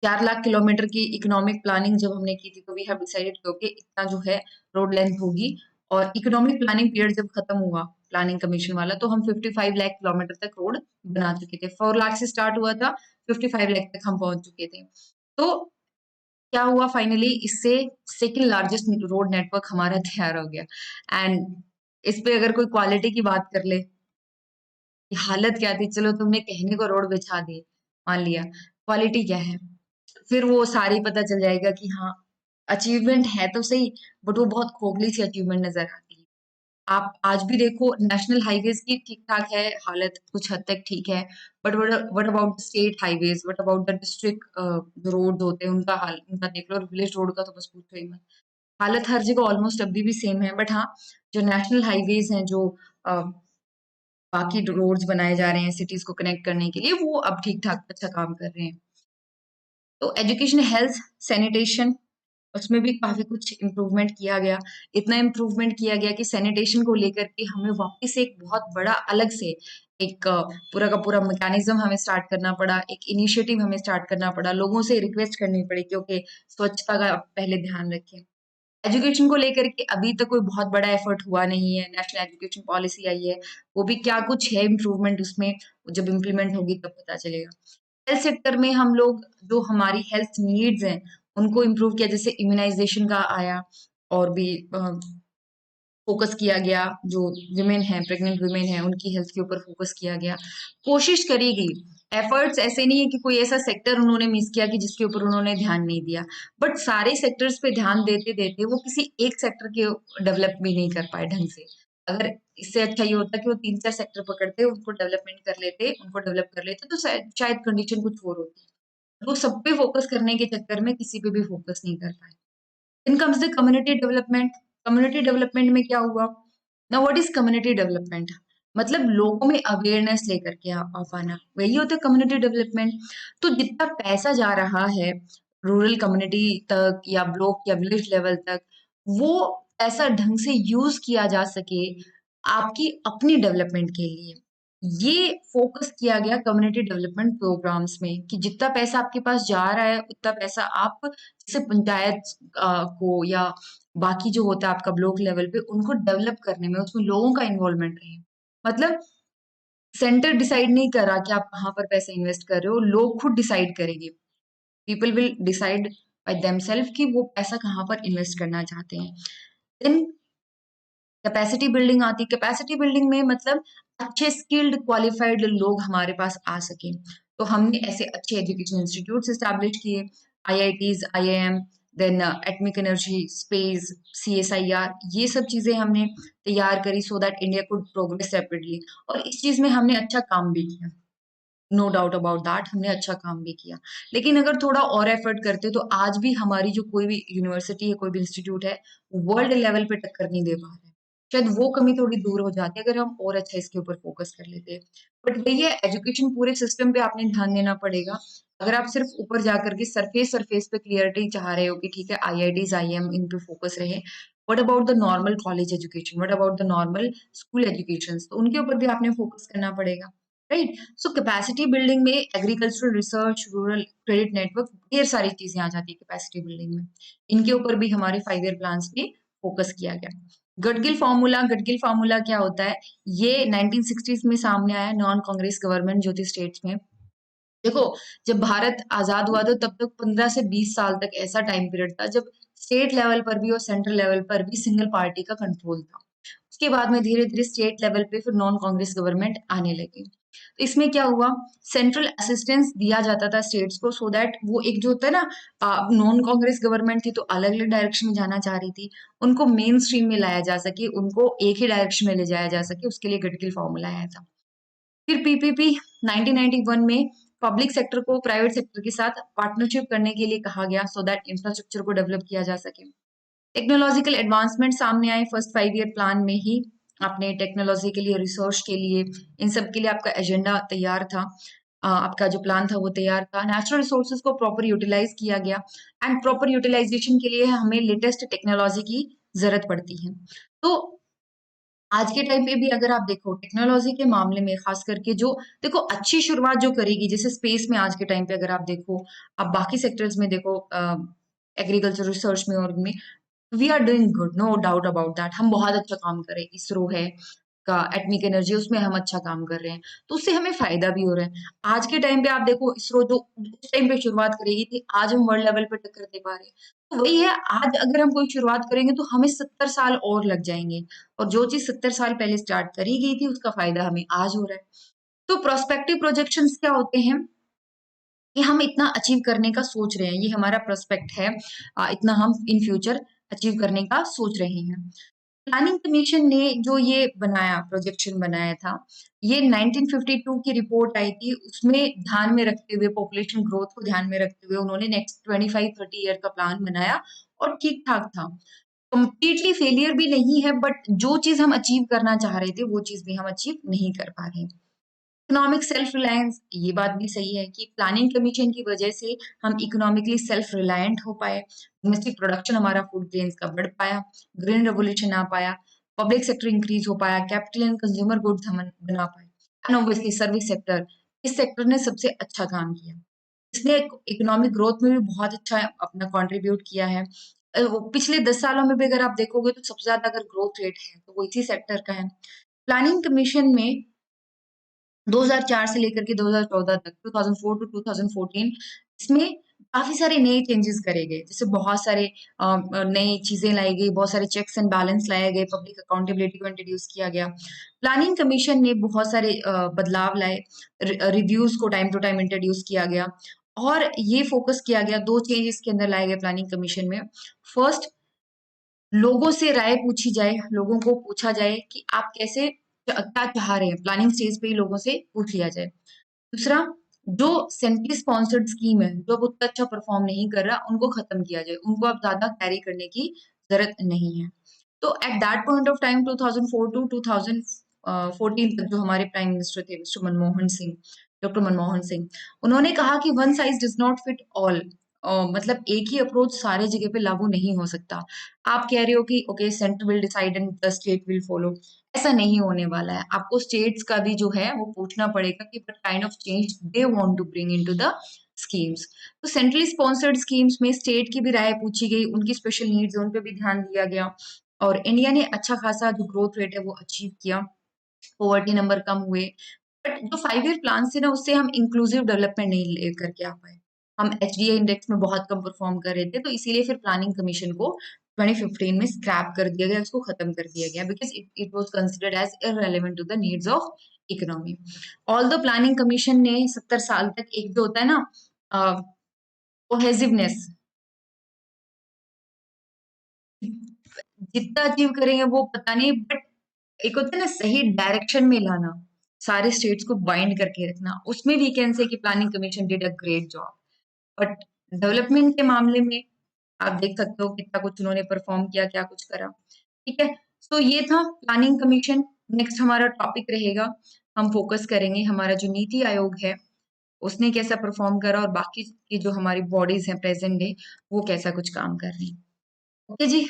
4 लाख किलोमीटर की इकोनॉमिक प्लानिंग जब हमने की थी, तो वी हैव डिसाइडेड कि इतना जो है रोड लेंथ होगी। और इकोनॉमिक प्लानिंग पीरियड जब खत्म हुआ प्लानिंग कमीशन वाला, तो हम 55 लाख किलोमीटर तक रोड बना चुके थे। 4 लाख से स्टार्ट हुआ था, 55 लाख तक हम पहुंच चुके थे। तो क्या हुआ फाइनली, इससे सेकंड लार्जेस्ट रोड नेटवर्क हमारा तैयार हो गया। एंड इस पे अगर कोई क्वालिटी की बात कर ले कि हालत क्या थी, चलो तुमने कहने को रोड बिछा दी, मान लिया, क्वालिटी क्या है, फिर वो सारी पता चल जाएगा कि हाँ अचीवमेंट है तो सही, बट वो बहुत खोखली सी अचीवमेंट नजर आती है। आप आज भी देखो, नेशनल हाईवेज की ठीक ठाक है हालत, कुछ हद तक ठीक है, but what about state highways, what about the district जो रोड होते हैं उनका हाल, उनका देख लो, और विलेज रोड का तो बस पूछो ही मत। हालत हर जगह ऑलमोस्ट अभी भी सेम है, बट हाँ, जो नेशनल हाईवेज हैं, जो बाकी रोड्स बनाए जा रहे हैं सिटीज को कनेक्ट करने के लिए, वो अब ठीक ठाक अच्छा काम कर रहे हैं। तो एजुकेशन, हेल्थ, सैनिटेशन, उसमें भी काफी कुछ इम्प्रूवमेंट किया गया। इतना इम्प्रूवमेंट किया गया कि सैनिटेशन को लेकर के हमें वापस एक बहुत बड़ा अलग से एक पूरा का पूरा मैकेनिज्म हमें स्टार्ट करना पड़ा, एक इनिशिएटिव हमें स्टार्ट करना पड़ा, लोगों से रिक्वेस्ट करनी पड़ी कि ओके, स्वच्छता का पहले ध्यान रखें। एजुकेशन को लेकर के अभी तक कोई बहुत बड़ा एफर्ट हुआ नहीं है। नेशनल एजुकेशन पॉलिसी आई है, वो भी क्या कुछ है इम्प्रूवमेंट उसमें, जब इम्प्लीमेंट होगी तब पता चलेगा। हेल्थ सेक्टर में हम लोग जो हमारी हेल्थ नीड्स हैं उनको इम्प्रूव किया, जैसे इम्यूनाइजेशन का आया, और भी फोकस किया गया। जो विमेन हैं, प्रेग्नेंट विमेन हैं, उनकी हेल्थ के ऊपर फोकस किया गया, कोशिश करी गई। एफर्ट्स ऐसे नहीं है कि कोई ऐसा सेक्टर उन्होंने मिस किया कि जिसके ऊपर उन्होंने ध्यान नहीं दिया, बट सारे सेक्टर्स पे ध्यान देते देते वो किसी एक सेक्टर के डेवलप भी नहीं कर पाए ढंग से। अगर इससे अच्छा ये होता कि वो 3-4 सेक्टर पकड़ते, उनको डेवलपमेंट कर लेते, उनको डेवलप कर लेते, तो शायद कंडीशन कुछ और होती। वो सब पे फोकस करने के चक्कर में किसी पे भी फोकस नहीं कर पाए। Then comes the community development. Community development में क्या हुआ? Now what is community development? मतलब लोगों में अवेयरनेस लेकर के आ पाना, वही होता है कम्युनिटी डेवलपमेंट। तो जितना पैसा जा रहा है रूरल कम्युनिटी तक या ब्लॉक या विलेज लेवल तक, वो ऐसा ढंग से यूज किया जा सके आपकी अपनी डेवलपमेंट के लिए। ये फोकस किया गया कम्युनिटी डेवलपमेंट प्रोग्राम्स में कि जितना पैसा आपके पास जा रहा है उतना पैसा आप जैसे पंचायत को या बाकी जो होता है आपका ब्लॉक लेवल पे, उनको डेवलप करने में उसमें लोगों का इन्वॉल्वमेंट रहे। मतलब सेंटर डिसाइड नहीं कर रहा कि आप कहाँ पर पैसे इन्वेस्ट कर रहे हो, लोग खुद डिसाइड करेंगे। People will decide by themselves कि वो पैसा कहाँ पर इन्वेस्ट करना चाहते हैं। देन कैपेसिटी बिल्डिंग आती है। कैपेसिटी बिल्डिंग में मतलब अच्छे स्किल्ड क्वालिफाइड लोग हमारे पास आ सके, तो हमने ऐसे अच्छे एजुकेशन इंस्टीट्यूट एस्टैब्लिश किए, IITs, IIM, then atomic energy, space, CSIR, ये सब चीजें हमने तैयार करी सो दैट इंडिया कुड प्रोग्रेस रैपिडली। और इस चीज में हमने अच्छा काम भी किया, नो डाउट अबाउट दैट, हमने अच्छा काम भी किया। लेकिन अगर थोड़ा और एफर्ट करते तो आज भी हमारी जो कोई भी यूनिवर्सिटी है, कोई भी इंस्टीट्यूट है, वर्ल्ड लेवल पे टक्कर नहीं दे पा रहे। शायद वो कमी थोड़ी दूर हो जाती अगर हम और अच्छा इसके ऊपर फोकस कर लेते। बट वही है, एजुकेशन पूरे सिस्टम पे आपने ध्यान देना पड़ेगा। अगर आप सिर्फ ऊपर जाकर के सरफेस सरफेस पे क्लियरिटी चाह रहे हो कि ठीक है आईआईटीज, आईएम, इन पे फोकस रहे, what about the normal college education, what about the normal school education, तो उनके ऊपर भी आपने फोकस करना पड़ेगा, राइट। सो कैपेसिटी बिल्डिंग में agricultural research, rural credit network, ढेर सारी चीजें आ जाती है कैपेसिटी बिल्डिंग में। इनके ऊपर भी हमारे 5 ईयर प्लान्स पे फोकस किया गया। गडगिल फार्मूला, गडगिल फार्मूला क्या होता है? ये 1960s में सामने आया, नॉन कांग्रेस गवर्नमेंट जो थी स्टेट्स में। देखो, जब भारत आजाद हुआ था तब तक 15 से 20 साल तक ऐसा टाइम पीरियड था जब स्टेट लेवल पर भी और सेंट्रल लेवल पर भी सिंगल पार्टी का कंट्रोल था। उसके बाद में धीरे धीरे स्टेट लेवल पे फिर नॉन कांग्रेस गवर्नमेंट आने लगी। तो इसमें क्या हुआ, सेंट्रल असिस्टेंस दिया जाता था स्टेट्स को सो दैट वो एक जो होता है ना, नॉन कांग्रेस गवर्नमेंट थी तो अलग अलग डायरेक्शन में जाना चाह रही थी, उनको मेन स्ट्रीम में लाया जा सके, उनको एक ही डायरेक्शन में ले जाया जा सके, उसके लिए गडगिल फॉर्मूला आया था। फिर पीपीपी 1991 में पब्लिक सेक्टर को प्राइवेट सेक्टर के साथ पार्टनरशिप करने के लिए कहा गया सो दैट इंफ्रास्ट्रक्चर को डेवलप किया जा सके। टेक्नोलॉजिकल एडवांसमेंट सामने आए फर्स्ट 5 ईयर प्लान में ही। आपने टेक्नोलॉजी के लिए, रिसर्च के लिए, इन सब के लिए आपका एजेंडा तैयार था, आपका जो प्लान था वो तैयार था। नेचुरल रिसोर्सेज को प्रॉपर यूटिलाइज किया गया, एंड प्रॉपर यूटिलाइजेशन के लिए हमें लेटेस्ट टेक्नोलॉजी की जरूरत पड़ती है। तो आज के टाइम पे भी अगर आप देखो टेक्नोलॉजी के मामले में खास करके जो, देखो अच्छी शुरुआत जो करेगी, जैसे स्पेस में आज के टाइम पे अगर आप देखो, आप बाकी सेक्टर्स में देखो, एग्रीकल्चर रिसर्च में और में, we are doing good, no doubt about that, हम बहुत अच्छा काम कर रहे हैं। इसरो है का एटमिक एनर्जी, उसमें हम अच्छा काम कर रहे हैं, तो उससे हमें फायदा भी हो रहा है। आज के टाइम पे आप देखो इसरो जो उस टाइम पे शुरुआत करेगी थी, आज हम वर्ल्ड लेवल पे टक्कर दे पा रहे हैं। तो वही है, आज अगर हम कोई शुरुआत करेंगे तो हमें 70 साल और लग जाएंगे, और जो चीज 70 साल पहले स्टार्ट करी गई थी उसका फायदा हमें आज हो रहा है। तो प्रोस्पेक्टिव प्रोजेक्शंस क्या होते हैं कि हम इतना अचीव करने का सोच रहे हैं, ये हमारा प्रोस्पेक्ट है, इतना हम इन फ्यूचर अचीव करने का सोच रहे हैं। प्लानिंग कमीशन ने जो ये बनाया, प्रोजेक्शन बनाया था, ये 1952 की रिपोर्ट आई थी, उसमें ध्यान में रखते हुए, पॉपुलेशन ग्रोथ को ध्यान में रखते हुए उन्होंने नेक्स्ट 25-30 ईयर का प्लान बनाया, और ठीक ठाक था। कंप्लीटली फेलियर भी नहीं है, बट जो चीज हम अचीव करना चाह रहे थे वो चीज भी हम अचीव नहीं कर पा रहे। इकोनॉमिक सेल्फ रिलायंस, ये बात भी सही है कि प्लानिंग कमीशन की वजह से हम इकोनॉमिकली सेल्फ रिलायंट हो पाए, डोमेस्टिक प्रोडक्शन हमारा फूड ग्रेन्स का बढ़ पाया, ग्रीन रेवोल्यूशन आ पाया, पब्लिक सेक्टर इंक्रीज हो पाया, कैपिटल एंड कंज्यूमर गुड्स हम बना पाए, एंड ऑब्वियसली सर्विस सेक्टर, इस सेक्टर ने सबसे अच्छा काम किया। इसने इकोनॉमिक ग्रोथ में भी बहुत अच्छा अपना कंट्रीब्यूट किया है। वो पिछले 10 सालों में भी अगर आप देखोगे तो सबसे ज्यादा अगर ग्रोथ रेट है तो वो इसी सेक्टर का है। प्लानिंग कमीशन में 2004 से लेकर के 2014 तक, 2004 टू 2014, इसमें काफी सारे नए चेंजेस करे गए, जैसे बहुत सारे नई चीजें लाई गई, बहुत सारे चेक्स एंड बैलेंस लाए गए, पब्लिक अकाउंटेबिलिटी को इंट्रोड्यूस किया गया। प्लानिंग कमीशन ने बहुत सारे बदलाव लाए, रिव्यूज को टाइम टू टाइम इंट्रोड्यूस किया गया, और ये फोकस किया गया, दो चेंज इसके अंदर लाए गए प्लानिंग कमीशन में। फर्स्ट, लोगों से राय पूछी जाए, लोगों को पूछा जाए कि आप कैसे क्या चाह रहे हैं, प्लानिंग स्टेज पे ही लोगों से पूछ लिया जाए। दूसरा, जो सेंट्रली स्पॉन्सर्ड स्कीम है, जो अब उतना अच्छा परफॉर्म नहीं कर रहा, उनको खत्म किया जाए, उनको अब ज्यादा कैरी करने की जरूरत नहीं है। तो at that point of time 2004 to 2014 तक जो हमारे प्राइम मिनिस्टर थे, मिस्टर मनमोहन सिंह, डॉक्टर मनमोहन सिंह, उन्होंने कहा कि one size does not fit all. मतलब एक ही अप्रोच सारे जगह पे लागू नहीं हो सकता। आप कह रहे हो कि okay centre will decide and the state will follow, ऐसा नहीं होने वाला है। आपको स्टेट्स का भी जो है वो पूछना पड़ेगा कि what kind of change they want to bring into the schemes. तो सेंट्रली स्पॉन्सर्ड स्कीम्स में स्टेट की भी राय पूछी गई, उनकी स्पेशल नीड्स है उन पे भी ध्यान दिया गया, और इंडिया ने अच्छा खासा जो ग्रोथ रेट है वो अचीव किया, पॉवर्टी नंबर कम हुए। बट जो 5 ईयर प्लान थे ना, उससे हम इंक्लूसिव डेवलपमेंट नहीं लेकर के आ पाए। हम एचडीआई इंडेक्स में बहुत कम परफॉर्म कर रहे थे, तो इसीलिए फिर प्लानिंग कमीशन को 2015 में स्क्रैप कर दिया गया, उसको खत्म कर दिया गया, because it was considered as irrelevant to the needs of economy. All the planning commission ने 70 साल तक एक जो होता है ना कोहेसिवनेस, जितना अचीव करेंगे वो पता नहीं, बट एक होता है ना सही डायरेक्शन में लाना, सारे स्टेट्स को बाइंड करके रखना, उसमें वी कैन से कि planning commission did a great job. But development के मामले में आप देख सकते हो कितना कुछ उन्होंने परफॉर्म किया, क्या कुछ करा। ठीक है, तो ये था प्लानिंग कमीशन। नेक्स्ट हमारा टॉपिक रहेगा, हम फोकस करेंगे हमारा जो नीति आयोग है उसने कैसा परफॉर्म करा, और बाकी की जो हमारी बॉडीज हैं प्रेजेंट डे वो कैसा कुछ काम कर रही हैं। ओके जी।